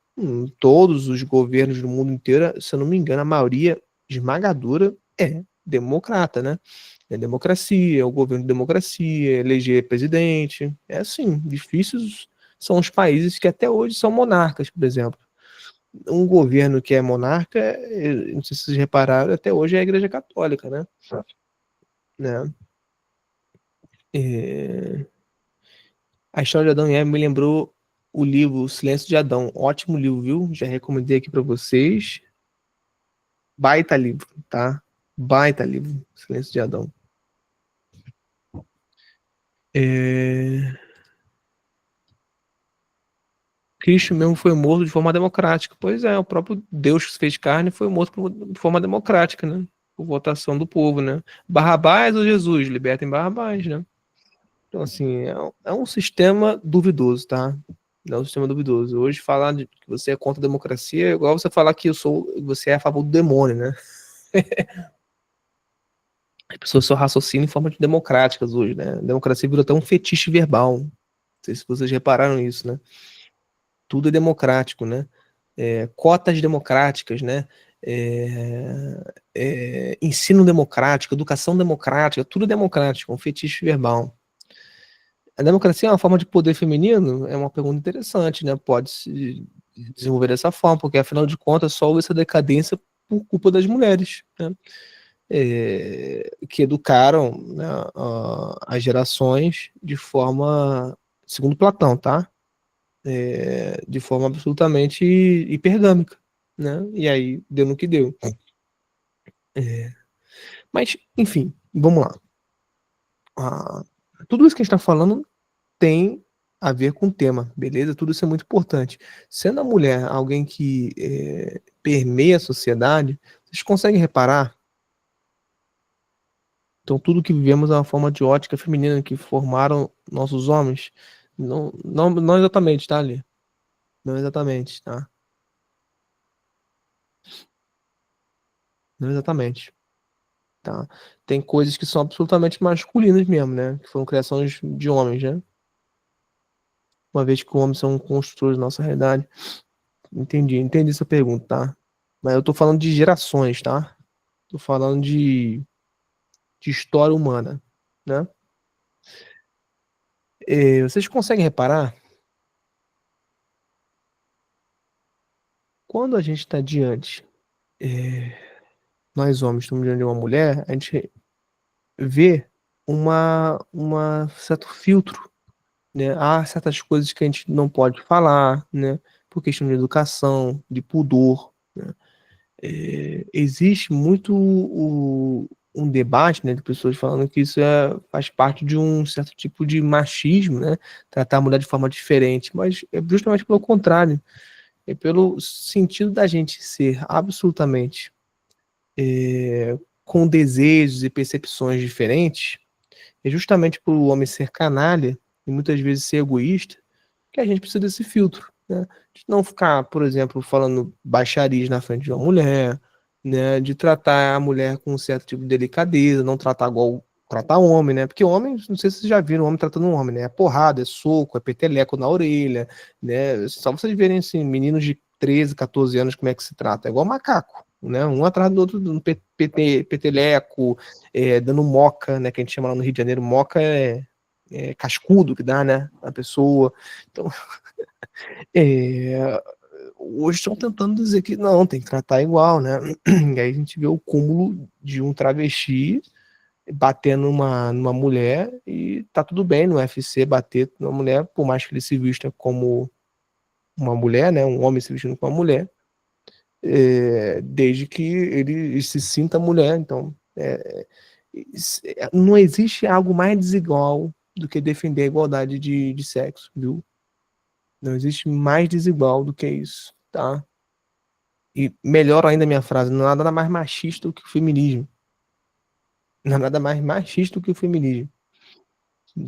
Todos os governos do mundo inteiro, se eu não me engano, a maioria esmagadora é democrata, né? É democracia, é o governo de democracia, é eleger presidente. É assim, difíceis são os países que até hoje são monarcas, por exemplo. Um governo que é monarca, não sei se vocês repararam, até hoje é a Igreja Católica, né? É, a história de Adão e Eva me lembrou o livro O Silêncio de Adão. Ótimo livro, viu? Já recomendei aqui para vocês. Baita livro, tá? Baita livro, Silêncio de Adão. É... Cristo mesmo foi morto de forma democrática. Pois é, o próprio Deus que se fez carne foi morto de forma democrática, né? Por votação do povo, né? Barrabás ou Jesus? Libertem Barrabás, né? Então, assim, é um sistema duvidoso, tá? É um sistema duvidoso. Hoje, falar de que você é contra a democracia é igual você falar que você é a favor do demônio, né? As pessoas só raciocinam em formas democráticas hoje, né? A democracia virou até um fetiche verbal. Não sei se vocês repararam isso, né? Tudo é democrático, né? Cotas democráticas, né? Ensino democrático, educação democrática, tudo democrático, um fetiche verbal. A democracia é uma forma de poder feminino? É uma pergunta interessante, né? Pode se desenvolver dessa forma, porque afinal de contas só houve essa decadência por culpa das mulheres, né? Que educaram, né, as gerações de forma, segundo Platão, tá? De forma absolutamente hipergâmica, né? E aí deu no que deu. É, mas, enfim, vamos lá. Ah, tudo isso que a gente está falando tem a ver com o tema, beleza? Tudo isso é muito importante. Sendo a mulher alguém que permeia a sociedade, vocês conseguem reparar? Então, tudo que vivemos é uma forma de ótica feminina que formaram nossos homens. Não, não, não exatamente, tá, Ali? Não exatamente, tá? Não exatamente, tá? Tem coisas que são absolutamente masculinas mesmo, né? Que foram criações de homens, né? Uma vez que os homens são construtores da nossa realidade. Entendi essa pergunta, tá? Mas eu tô falando de gerações, tá? Tô falando de história humana, né? Vocês conseguem reparar, quando a gente está diante, é, nós homens estamos diante de uma mulher, a gente vê uma certo filtro, né? Há certas coisas que a gente não pode falar, né? Por questão de educação, de pudor, né? Existe muito um debate, né, de pessoas falando que isso faz parte de um certo tipo de machismo, né? Tratar a mulher de forma diferente, mas é justamente pelo contrário, é pelo sentido da gente ser absolutamente com desejos e percepções diferentes, é justamente por o homem ser canalha e muitas vezes ser egoísta que a gente precisa desse filtro, né? De não ficar, por exemplo, falando baixarias na frente de uma mulher, né? De tratar a mulher com um certo tipo de delicadeza, não tratar igual tratar homem, né? Porque homem, não sei se vocês já viram homem tratando um homem, né? É porrada, é soco, é peteleco na orelha, né? Só vocês verem assim, meninos de 13, 14 anos como é que se trata, é igual macaco. Né, um atrás do outro, dando peteleco, dando moca, né? Que a gente chama lá no Rio de Janeiro, moca cascudo que dá, né? A pessoa. Então, é, hoje estão tentando dizer que não, tem que tratar igual, né? E aí a gente vê o cúmulo de um travesti batendo numa mulher e tá tudo bem no UFC bater numa mulher, por mais que ele se vista como uma mulher, né? Um homem se vestindo como uma mulher, desde que ele se sinta mulher. Então, não existe algo mais desigual do que defender a igualdade de sexo, viu? Não existe mais desigual do que isso, tá? E melhor ainda a minha frase, não há nada mais machista do que o feminismo. Não há nada mais machista do que o feminismo.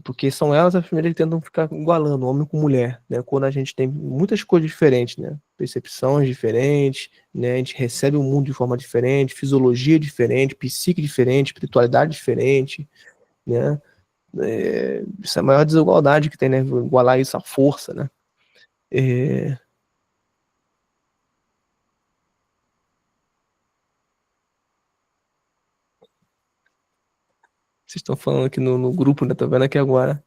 Porque são elas as primeiras que tentam ficar igualando homem com mulher, né? Quando a gente tem muitas coisas diferentes, né? Percepções diferentes, né? A gente recebe o mundo de forma diferente, fisiologia diferente, psique diferente, espiritualidade diferente, né? Isso é a maior desigualdade que tem, né? Igualar isso à força, né? É, Vocês estão falando aqui no grupo, né? Tô vendo aqui agora.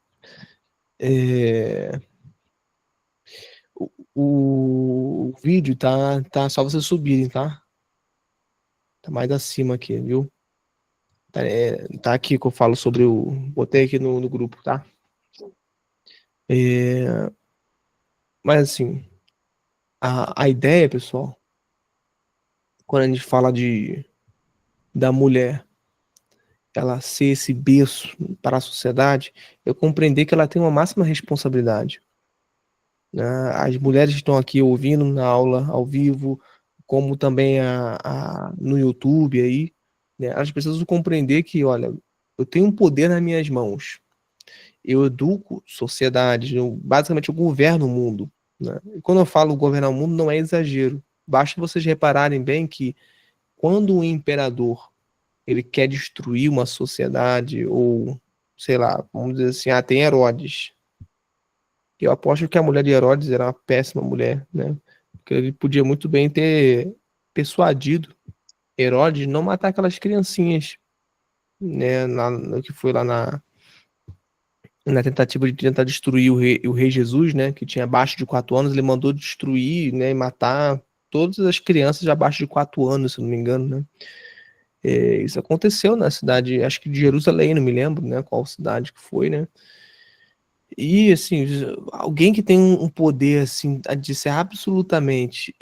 É, o vídeo tá só vocês subirem, tá? Tá mais acima aqui, viu? Tá aqui que eu falo sobre o. Botei aqui no grupo, tá? É, mas assim, a ideia, pessoal, quando a gente fala da mulher, ela ser esse berço para a sociedade, eu compreender que ela tem uma máxima responsabilidade, né? As mulheres que estão aqui ouvindo na aula ao vivo, como também no YouTube aí, né? Elas precisam compreender que, olha, eu tenho um poder nas minhas mãos. Eu educo sociedades, basicamente eu governo o mundo, né? E quando eu falo governar o mundo, não é exagero. Basta vocês repararem bem que quando o imperador ele quer destruir uma sociedade, ou sei lá, vamos dizer assim, tem Herodes. Eu aposto que a mulher de Herodes era uma péssima mulher, né? Porque ele podia muito bem ter persuadido Herodes não matar aquelas criancinhas, né? No que foi lá na tentativa de tentar destruir o rei Jesus, né? Que tinha abaixo de 4 anos, ele mandou destruir, né? E matar todas as crianças abaixo de 4 anos, se não me engano, né? Isso aconteceu na cidade, acho que de Jerusalém, não me lembro, né? Qual cidade que foi, né? E assim, alguém que tem um poder assim de ser absolutamente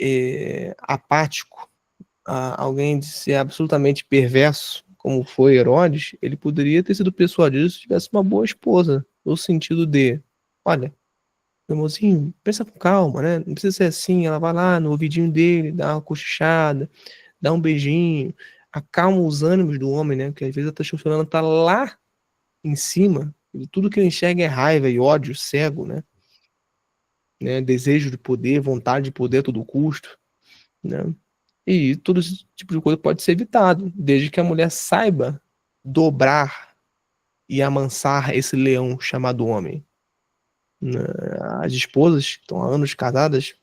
apático, alguém de ser absolutamente perverso, como foi Herodes, ele poderia ter sido persuadido se tivesse uma boa esposa, no sentido de, olha, meu irmãozinho, pensa com calma, né? Não precisa ser assim, ela vai lá no ouvidinho dele, dá uma cochichada, dá um beijinho, acalma os ânimos do homem, né? Porque às vezes a testosterona tá lá em cima, e tudo que ele enxerga é raiva e ódio cego, né? Desejo de poder, vontade de poder a todo custo, né? E todo esse tipo de coisa pode ser evitado, desde que a mulher saiba dobrar e amansar esse leão chamado homem, né? As esposas que estão há anos casadas,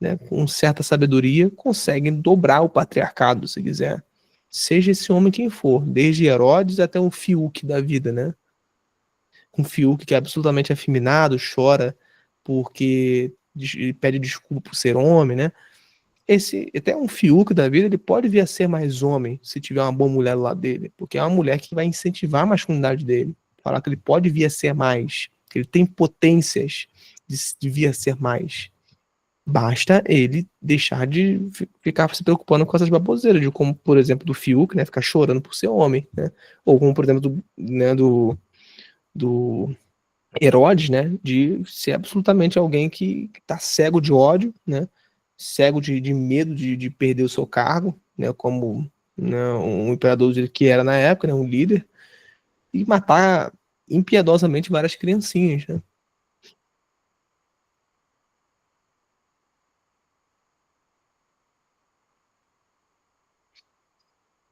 né, com certa sabedoria, conseguem dobrar o patriarcado, se quiser. Seja esse homem quem for, desde Herodes até um Fiuk da vida, né? Um Fiuk que é absolutamente afeminado, chora porque pede desculpa por ser homem, né? Até um Fiuk da vida, ele pode vir a ser mais homem se tiver uma boa mulher do lado dele, porque é uma mulher que vai incentivar a masculinidade dele, falar que ele pode vir a ser mais, que ele tem potências de vir a ser mais. Basta ele deixar de ficar se preocupando com essas baboseiras, de como, por exemplo, do Fiuk, né, ficar chorando por ser homem, né? Ou como, por exemplo, do Herodes, né, de ser absolutamente alguém que tá cego de ódio, né, cego de medo de perder o seu cargo, né, como, né, um imperador que era na época, né, um líder, e matar impiedosamente várias criancinhas, né?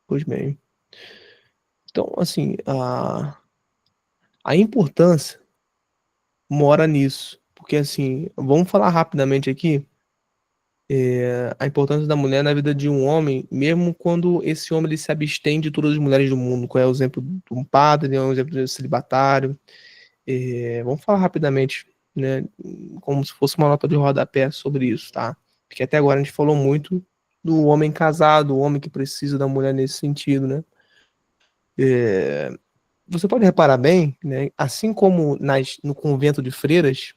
Pois bem. Então, assim, a importância mora nisso, porque assim, vamos falar rapidamente aqui, a importância da mulher na vida de um homem, mesmo quando esse homem ele se abstém de todas as mulheres do mundo. Qual é o exemplo de um padre, é um exemplo de um celibatário. Vamos falar rapidamente, né, como se fosse uma nota de rodapé sobre isso, tá? Porque até agora a gente falou muito do homem casado, o homem que precisa da mulher nesse sentido, né? É, Você pode reparar bem, né? Assim como no convento de freiras,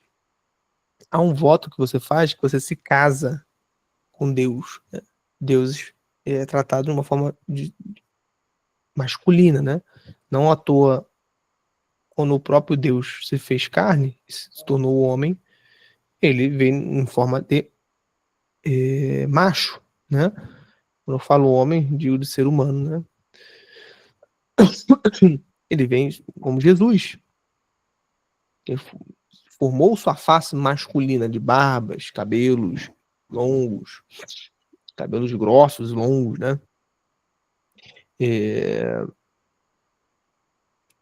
há um voto que você faz que você se casa com Deus, né? Deus é tratado de uma forma masculina, né? Não à toa, quando o próprio Deus se fez carne, se tornou homem, ele veio em forma de macho, né? Quando eu falo homem, digo de ser humano, né? Ele vem como Jesus, que formou sua face masculina de barbas, cabelos longos, cabelos grossos, longos, né? É,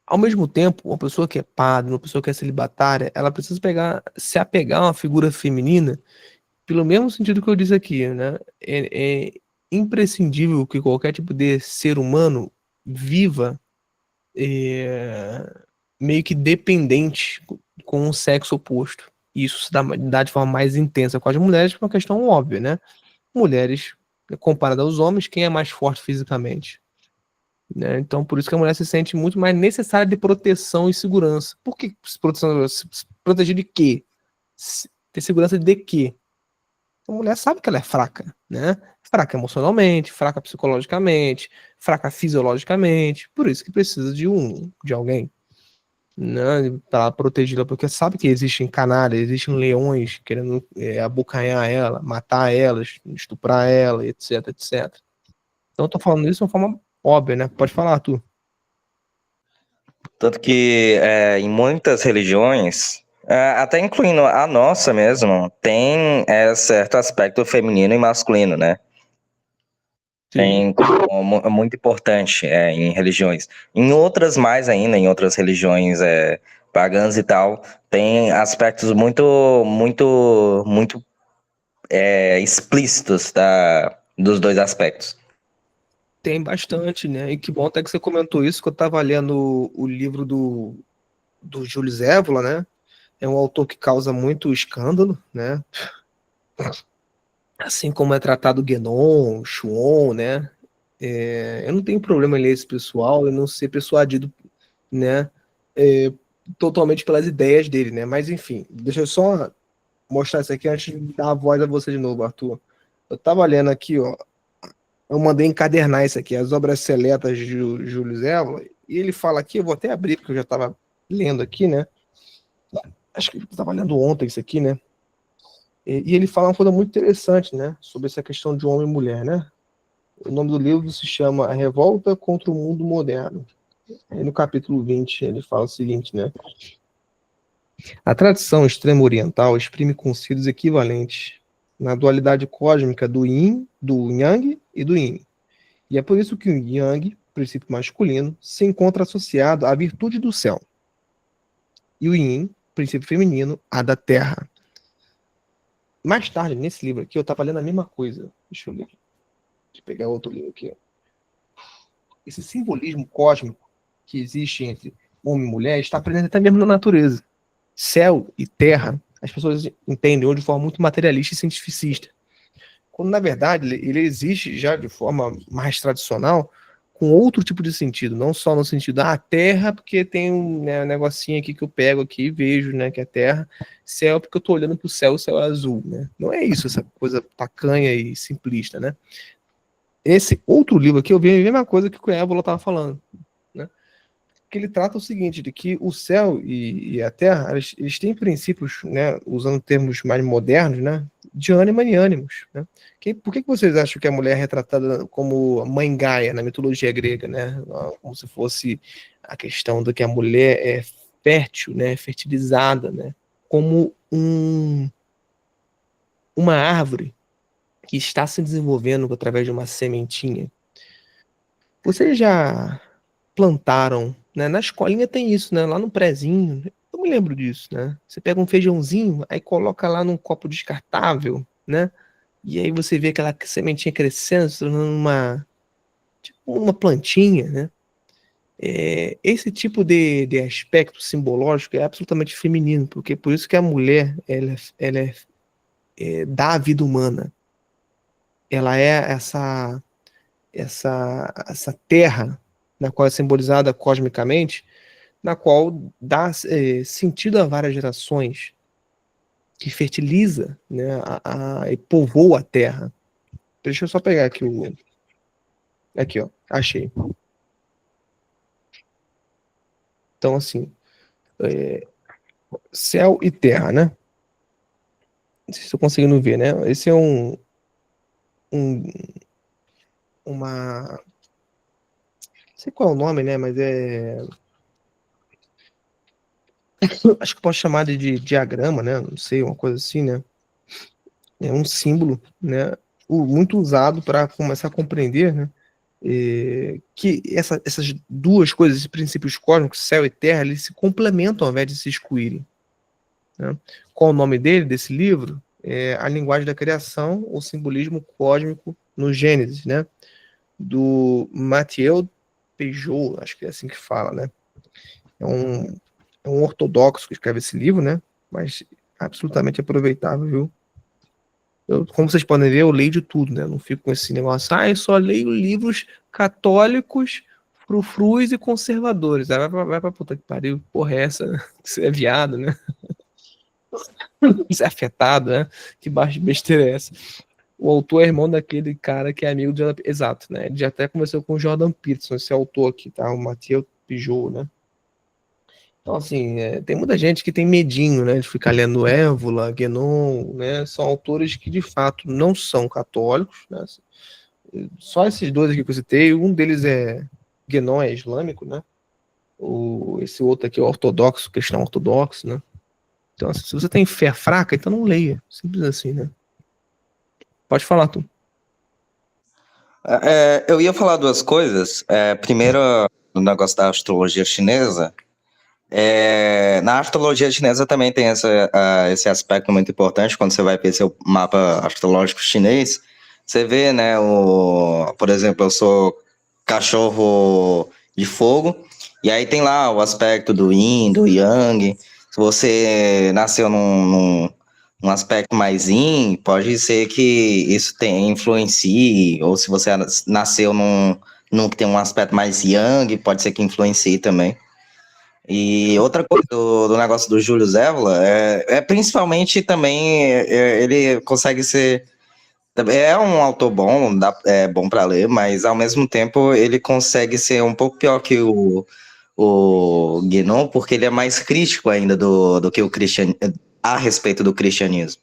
Ao mesmo tempo, uma pessoa que é padre, uma pessoa que é celibatária, ela precisa se apegar a uma figura feminina, pelo mesmo sentido que eu disse aqui, né? É imprescindível que qualquer tipo de ser humano viva meio que dependente com o sexo oposto. Isso se dá de forma mais intensa com as mulheres, por uma questão óbvia, né? Mulheres, comparado aos homens, quem é mais forte fisicamente? Né? Então, por isso que a mulher se sente muito mais necessária de proteção e segurança. Por que proteção? Se proteger de quê? Ter segurança de quê? A mulher sabe que ela é fraca, né? Fraca emocionalmente, fraca psicologicamente, fraca fisiologicamente. Por isso que precisa de alguém, né, para protegê-la, porque sabe que existem canalhas, existem leões querendo abocanhar ela, matar ela, estuprar ela, etc, etc. Então eu tô falando isso de uma forma óbvia, né? Pode falar, Arthur. Tanto que em muitas religiões, até incluindo a nossa mesmo, tem certo aspecto feminino e masculino, né? Sim. Tem como muito importante em religiões. Em outras mais ainda, em outras religiões pagãs e tal, tem aspectos muito explícitos dos dois aspectos. Tem bastante, né? E que bom até que você comentou isso, que eu estava lendo o livro do Júlio Zévola, né? É um autor que causa muito escândalo, né? Assim como é tratado Guénon, Chuon, né? Eu não tenho problema em ler esse pessoal e não ser persuadido, né? é, Totalmente pelas ideias dele, né? Mas enfim, deixa eu só mostrar isso aqui antes de dar a voz a você de novo, Arthur. Eu tava lendo aqui, ó. Eu mandei encadernar isso aqui, as obras seletas de Júlio Zévola, e ele fala aqui, eu vou até abrir, porque eu já estava lendo aqui, né? Acho que eu estava lendo ontem isso aqui, né? E ele fala uma coisa muito interessante, né? Sobre essa questão de homem e mulher, né? O nome do livro se chama A Revolta contra o Mundo Moderno. Aí no capítulo 20 ele fala o seguinte, né? A tradição extremo-oriental exprime conceitos equivalentes na dualidade cósmica do Yin, do Yang e do Yin. E é por isso que o Yang, princípio masculino, se encontra associado à virtude do céu. E o Yin, princípio feminino, à da terra. Mais tarde, nesse livro aqui, eu estava lendo a mesma coisa. Deixa eu ler. Deixa eu pegar outro livro aqui. Esse simbolismo cósmico que existe entre homem e mulher está presente até mesmo na natureza. Céu e terra, as pessoas entendem hoje de forma muito materialista e cientificista. Quando, na verdade, ele existe já de forma mais tradicional, com outro tipo de sentido, não só no sentido da terra, porque tem um, né, um negocinho aqui que eu pego aqui e vejo, né, que é terra, céu, porque eu estou olhando para o céu é azul, né? Não é isso, essa coisa tacanha e simplista, né? Esse outro livro aqui, eu vi a mesma coisa que o Évola estava falando, né? Que ele trata o seguinte, de que o céu e a terra, eles têm princípios, né, usando termos mais modernos, né, de ânima e ânimos, né? Por que vocês acham que a mulher é retratada como mãe Gaia na mitologia grega, né? Como se fosse a questão de que a mulher é fértil, né, fertilizada, né, como uma árvore que está se desenvolvendo através de uma sementinha. Vocês já plantaram, né? Na escolinha tem isso, né? Lá no prézinho, eu me lembro disso, né? Você pega um feijãozinho, aí coloca lá num copo descartável, né? E aí você vê aquela sementinha crescendo, se tornando tipo uma plantinha, né? Esse tipo de aspecto simbológico é absolutamente feminino, porque por isso que a mulher ela dá a vida humana. Ela é essa terra na qual é simbolizada cosmicamente, na qual dá sentido a várias gerações, que fertiliza, né, e povoa a terra. Deixa eu só pegar aqui Aqui, ó, achei. Então, assim, céu e terra, né? Não sei se estou conseguindo ver, né? Esse é um uma... Não sei qual é o nome, né? Mas acho que posso chamar de diagrama, né? Não sei, uma coisa assim, né? É um símbolo, né? Muito usado para começar a compreender, né? Que essas duas coisas, esses princípios cósmicos, céu e terra, eles se complementam ao invés de se excluírem. Né? Qual o nome dele, desse livro? É A Linguagem da Criação, o Simbolismo Cósmico no Gênesis, né? Do Mathieu Peugeot, acho que é assim que fala, né? É um ortodoxo que escreve esse livro, né? Mas absolutamente aproveitável, viu? Como vocês podem ver, eu leio de tudo, né? Eu não fico com esse negócio, eu só leio livros católicos, frufrus e conservadores. Aí vai pra puta que pariu, porra, é essa? Você é viado, né? Você é afetado, né? Que besteira é essa? O autor é irmão daquele cara que é amigo de Jordan. Exato, né? Ele já até conversou com o Jordan Peterson, esse autor aqui, tá? O Matheus Pijot, né? Então, assim, tem muita gente que tem medinho, né, de ficar lendo Évola, Guénon, né? São autores que, de fato, não são católicos, né? Só esses dois aqui que eu citei, um deles é Guénon, é islâmico, né? Esse outro aqui é ortodoxo, cristão ortodoxo, né? Então, assim, se você tem fé fraca, então não leia. Simples assim, né? Pode falar, tu. Eu ia falar duas coisas. Primeiro, no negócio da astrologia chinesa. Na astrologia chinesa também tem esse aspecto muito importante. Quando você vai ver seu mapa astrológico chinês, você vê, né? Por exemplo, eu sou cachorro de fogo, e aí tem lá o aspecto do yin, do yang. Se você nasceu num aspecto mais yin, pode ser que isso influencie, ou se você nasceu num que tem um aspecto mais yang, pode ser que influencie também. E outra coisa do negócio do Júlio Zévola principalmente também ele consegue ser. É um autor bom, é bom para ler, mas ao mesmo tempo ele consegue ser um pouco pior que o Guénon, porque ele é mais crítico ainda do que o a respeito do cristianismo.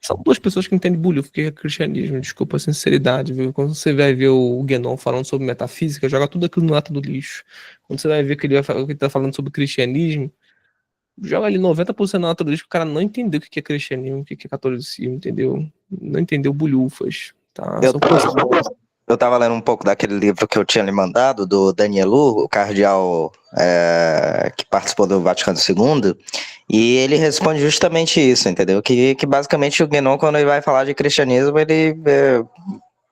São duas pessoas que entendem bullying, porque é cristianismo, desculpa a sinceridade, viu? Quando você vai ver o Guénon falando sobre metafísica, joga tudo aquilo no lata do lixo. Quando você vai ver que ele tá falando sobre cristianismo, joga ali 90% na lata do lixo, o cara não entendeu o que é cristianismo, o que é catolicismo, entendeu? Não entendeu bulhufas, tá? Eu tava lendo um pouco daquele livro que eu tinha lhe mandado, do Danielu, o cardeal que participou do Vaticano II, e ele responde justamente isso, entendeu? Que basicamente o Guénon, quando ele vai falar de cristianismo, ele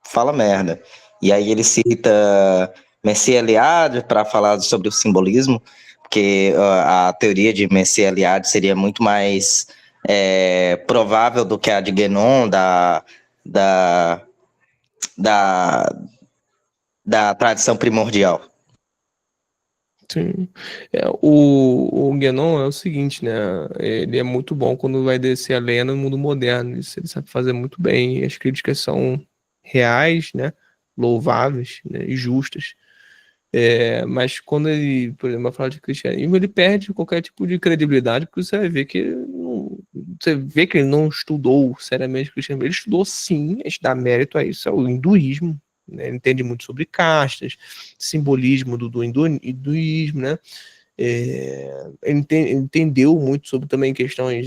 fala merda. E aí ele cita Messias Eliade para falar sobre o simbolismo, porque a teoria de Messias Eliade seria muito mais provável do que a de Guénon, da, da tradição primordial. Sim. O Guénon é o seguinte, né? Ele é muito bom quando vai descer a lenha no mundo moderno. Isso ele sabe fazer muito bem. As críticas são reais, né? Louváveis, né? E justas. Mas quando ele, por exemplo, vai falar de cristianismo, ele perde qualquer tipo de credibilidade, porque você vai ver que você vê que ele não estudou seriamente o cristianismo. Ele estudou sim, a gente dá mérito a isso, é o hinduísmo, né? Ele entende muito sobre castas, simbolismo do hinduísmo, né? Ele entendeu muito sobre também questões,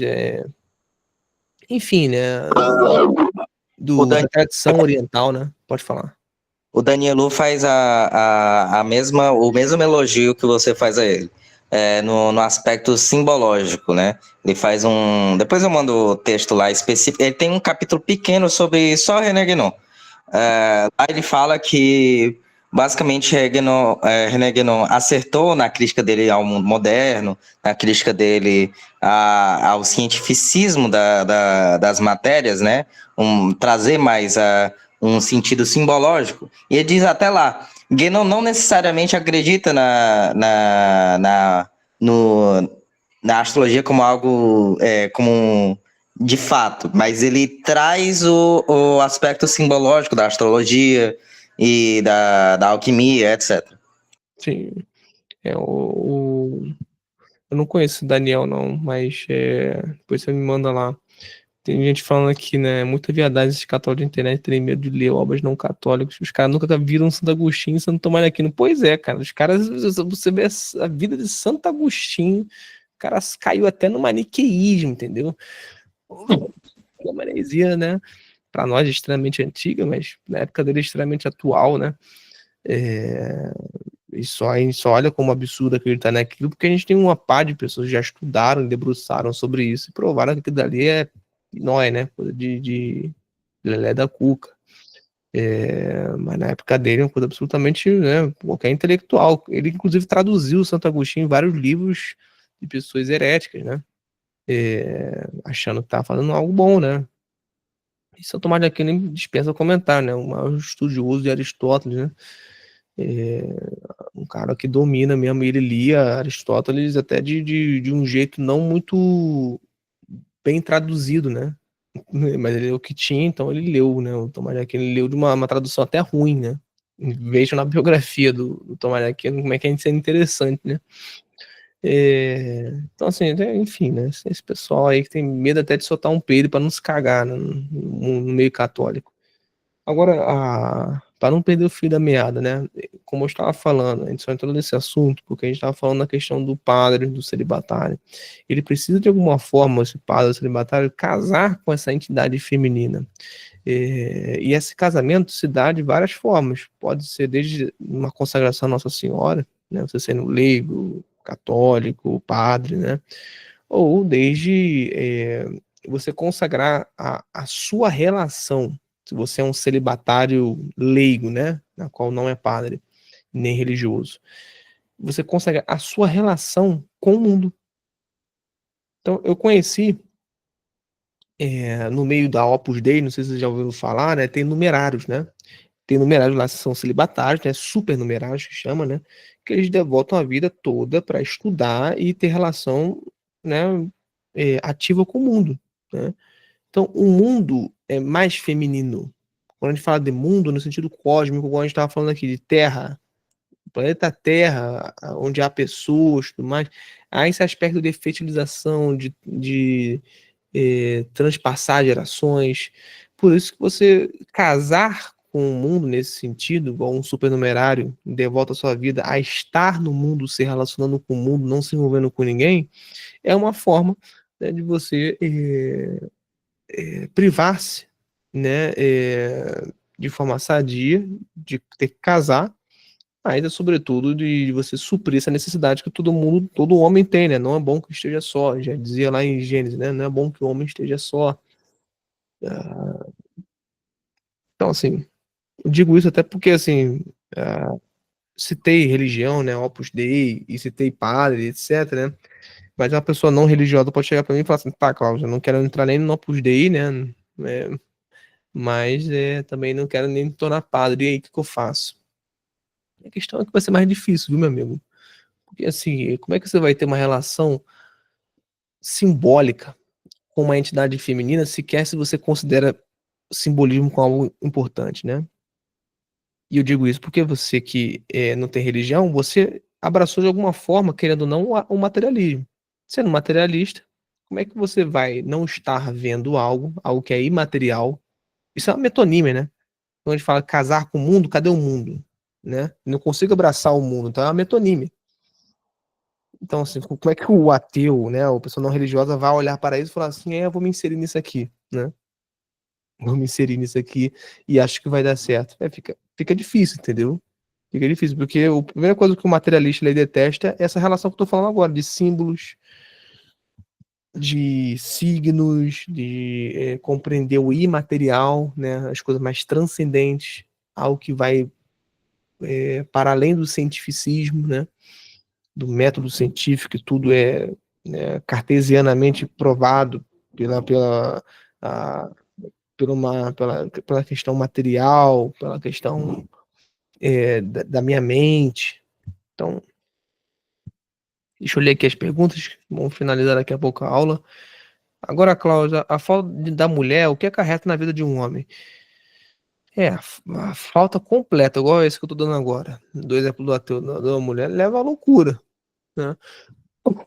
enfim, né? Da tradição oriental, né? Pode falar. O Danielu faz o mesmo elogio que você faz a ele, no aspecto simbológico, né? Ele faz depois eu mando o texto lá específico. Ele tem um capítulo pequeno sobre só René Guénon. Lá ele fala que basicamente René Guénon acertou na crítica dele ao mundo moderno, na crítica dele ao cientificismo das matérias, né? Trazer mais um sentido simbológico. E ele diz até lá, Guénon não necessariamente acredita na astrologia como algo de fato, mas ele traz o aspecto simbológico da astrologia e da alquimia, etc. Sim. Eu não conheço o Daniel, não, mas depois você me manda lá. Tem gente falando aqui, né? Muita viadagem esses católicos de internet terem medo de ler obras não católicas. Os caras nunca viram Santo Agostinho e Santo Tomás de Aquino. Pois é, cara. Os caras, você vê a vida de Santo Agostinho, o cara caiu até no maniqueísmo, entendeu? Uma heresia, né? Para nós, extremamente antiga, mas na época dele, extremamente atual, né? A gente só olha como absurdo acreditar naquilo, porque a gente tem uma par de pessoas que já estudaram, debruçaram sobre isso e provaram que aquilo dali é nóis, né? Coisa de lelé da cuca. Mas na época dele, é uma coisa absolutamente, né, qualquer intelectual. Ele, inclusive, traduziu Santo Agostinho em vários livros de pessoas heréticas, né? Achando que estava fazendo algo bom, né? E São Tomás de Aquino nem dispensa comentar, né? O maior estudioso de Aristóteles, né? É, um cara que domina mesmo, e ele lia Aristóteles até de um jeito não muito bem traduzido, né? Mas ele é o que tinha, então ele leu, né? O Tomás de Aquino ele leu de uma tradução até ruim, né? Veja na biografia do Tomás de Aquino como é que é interessante, né? Então, assim, enfim, né? Esse pessoal aí que tem medo até de soltar um peido para não se cagar, né? No meio católico. Agora, para não perder o fio da meada, né? Como eu estava falando, a gente só entrou nesse assunto porque a gente estava falando da questão do padre, do celibatário. Ele precisa, de alguma forma, esse padre, celibatário, casar com essa entidade feminina. E esse casamento se dá de várias formas. Pode ser desde uma consagração à Nossa Senhora, né? Você sendo leigo, católico, padre, né? Ou desde você consagrar a sua relação, se você é um celibatário leigo, né? Na qual não é padre, nem religioso. Você consagra a sua relação com o mundo. Então, eu conheci no meio da Opus Dei, não sei se vocês já ouviram falar, né? Tem numerários, né? Tem numerários lá que são celibatários, né? Super numerários que chama, né? Que eles devotam a vida toda para estudar e ter relação, né? Ativa com o mundo, né? Então, o mundo é mais feminino. Quando a gente fala de mundo, no sentido cósmico, como a gente estava falando aqui, de Terra, planeta Terra, onde há pessoas, tudo mais, há esse aspecto de fertilização, de transpassar gerações. Por isso que você casar com o mundo nesse sentido, igual um supernumerário, devota a sua vida a estar no mundo, se relacionando com o mundo, não se envolvendo com ninguém, é uma forma, né, de você privar-se, né, de forma sadia, de ter que casar, ainda sobretudo de você suprir essa necessidade que todo mundo, todo homem tem, né? Não é bom que esteja só, já dizia lá em Gênesis, né? Não é bom que o homem esteja só. Então, assim, eu digo isso até porque, assim, citei religião, né? Opus Dei, e citei padre, etc, né? Mas uma pessoa não religiosa pode chegar para mim e falar assim, tá, Cláudio, eu não quero entrar nem no Opus Dei, né? É, mas também não quero nem me tornar padre, e aí o que eu faço? A questão é que vai ser mais difícil, viu, meu amigo? Porque assim, como é que você vai ter uma relação simbólica com uma entidade feminina, sequer se você considera simbolismo como algo importante, né? E eu digo isso porque você que não tem religião, você abraçou de alguma forma, querendo ou não, o materialismo. Sendo materialista, como é que você vai não estar vendo algo que é imaterial? Isso é uma metonímia, né? Quando a gente fala casar com o mundo, cadê o mundo? Né? Não consigo abraçar o mundo, então é uma metonímia. Então, assim, como é que o ateu, né, ou pessoa não religiosa vai olhar para isso e falar assim, eu vou me inserir nisso aqui, né? Vou me inserir nisso aqui e acho que vai dar certo. Fica difícil, entendeu? Fica difícil, porque a primeira coisa que o materialista ele detesta é essa relação que eu tô falando agora, de símbolos, de signos, de compreender o imaterial, né, as coisas mais transcendentes, algo que vai para além do cientificismo, né? Do método científico, que tudo é, né, cartesianamente provado pela, a, pela questão material, pela questão da minha mente. Então, deixa eu ler aqui as perguntas, vamos finalizar daqui a pouco a aula. Agora, Cláudia, a falta da mulher, o que acarreta na vida de um homem? A falta completa, igual esse que eu tô dando agora. Do exemplo do ateu, da mulher, leva à loucura, né?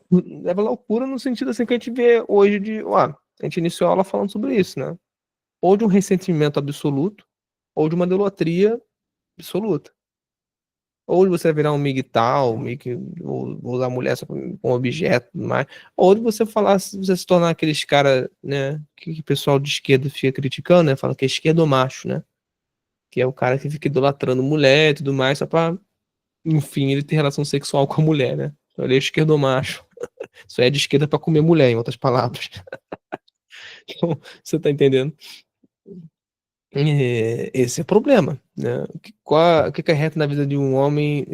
Leva à loucura no sentido assim que a gente vê hoje a gente iniciou a aula falando sobre isso, né? Ou de um ressentimento absoluto, ou de uma idolatria absoluta. Ou de você virar um migtal, ou usar a mulher só como objeto, mais, ou de você falar, você se tornar aqueles cara, né, que o pessoal de esquerda fica criticando, né? Fala que é esquerdomacho, né? Que é o cara que fica idolatrando mulher e tudo mais, só pra, enfim, ele ter relação sexual com a mulher, né? Então ele é esquerdomacho. Isso é de esquerda pra comer mulher, em outras palavras. Então, você tá entendendo? Esse é o problema, né? O que acarreta na vida de um homem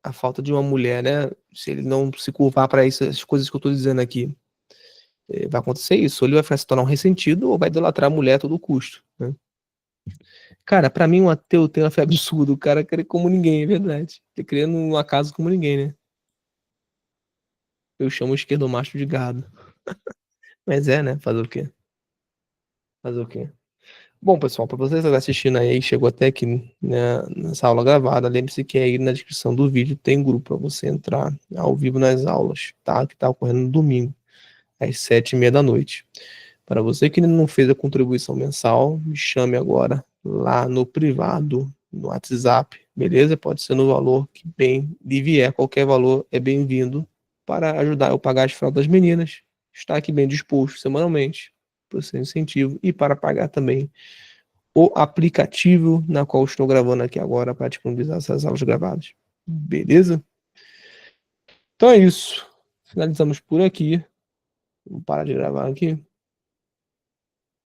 a falta de uma mulher, né? Se ele não se curvar para essas coisas que eu tô dizendo aqui, vai acontecer isso. Ou ele vai ficar se tornar um ressentido ou vai idolatrar a mulher a todo custo, né? Cara, pra mim um ateu tem uma fé absurda. O cara quer como ninguém, é verdade. Ele crê numa casa como ninguém, né? Eu chamo o esquerdomacho de gado. Mas é, né? Fazer o quê? Fazer o quê? Bom, pessoal, para você que está assistindo aí, chegou até aqui, né, nessa aula gravada, lembre-se que aí na descrição do vídeo tem grupo para você entrar ao vivo nas aulas, tá? Que está ocorrendo no domingo, às 7h30 da noite. Para você que ainda não fez a contribuição mensal, me chame agora lá no privado, no WhatsApp, beleza? Pode ser no valor que bem lhe vier, qualquer valor é bem-vindo para ajudar eu a pagar as fraldas das meninas. Está aqui bem disposto semanalmente para o seu incentivo e para pagar também o aplicativo na qual estou gravando aqui agora para disponibilizar essas aulas gravadas. Beleza? Então é isso. Finalizamos por aqui. Vou parar de gravar aqui.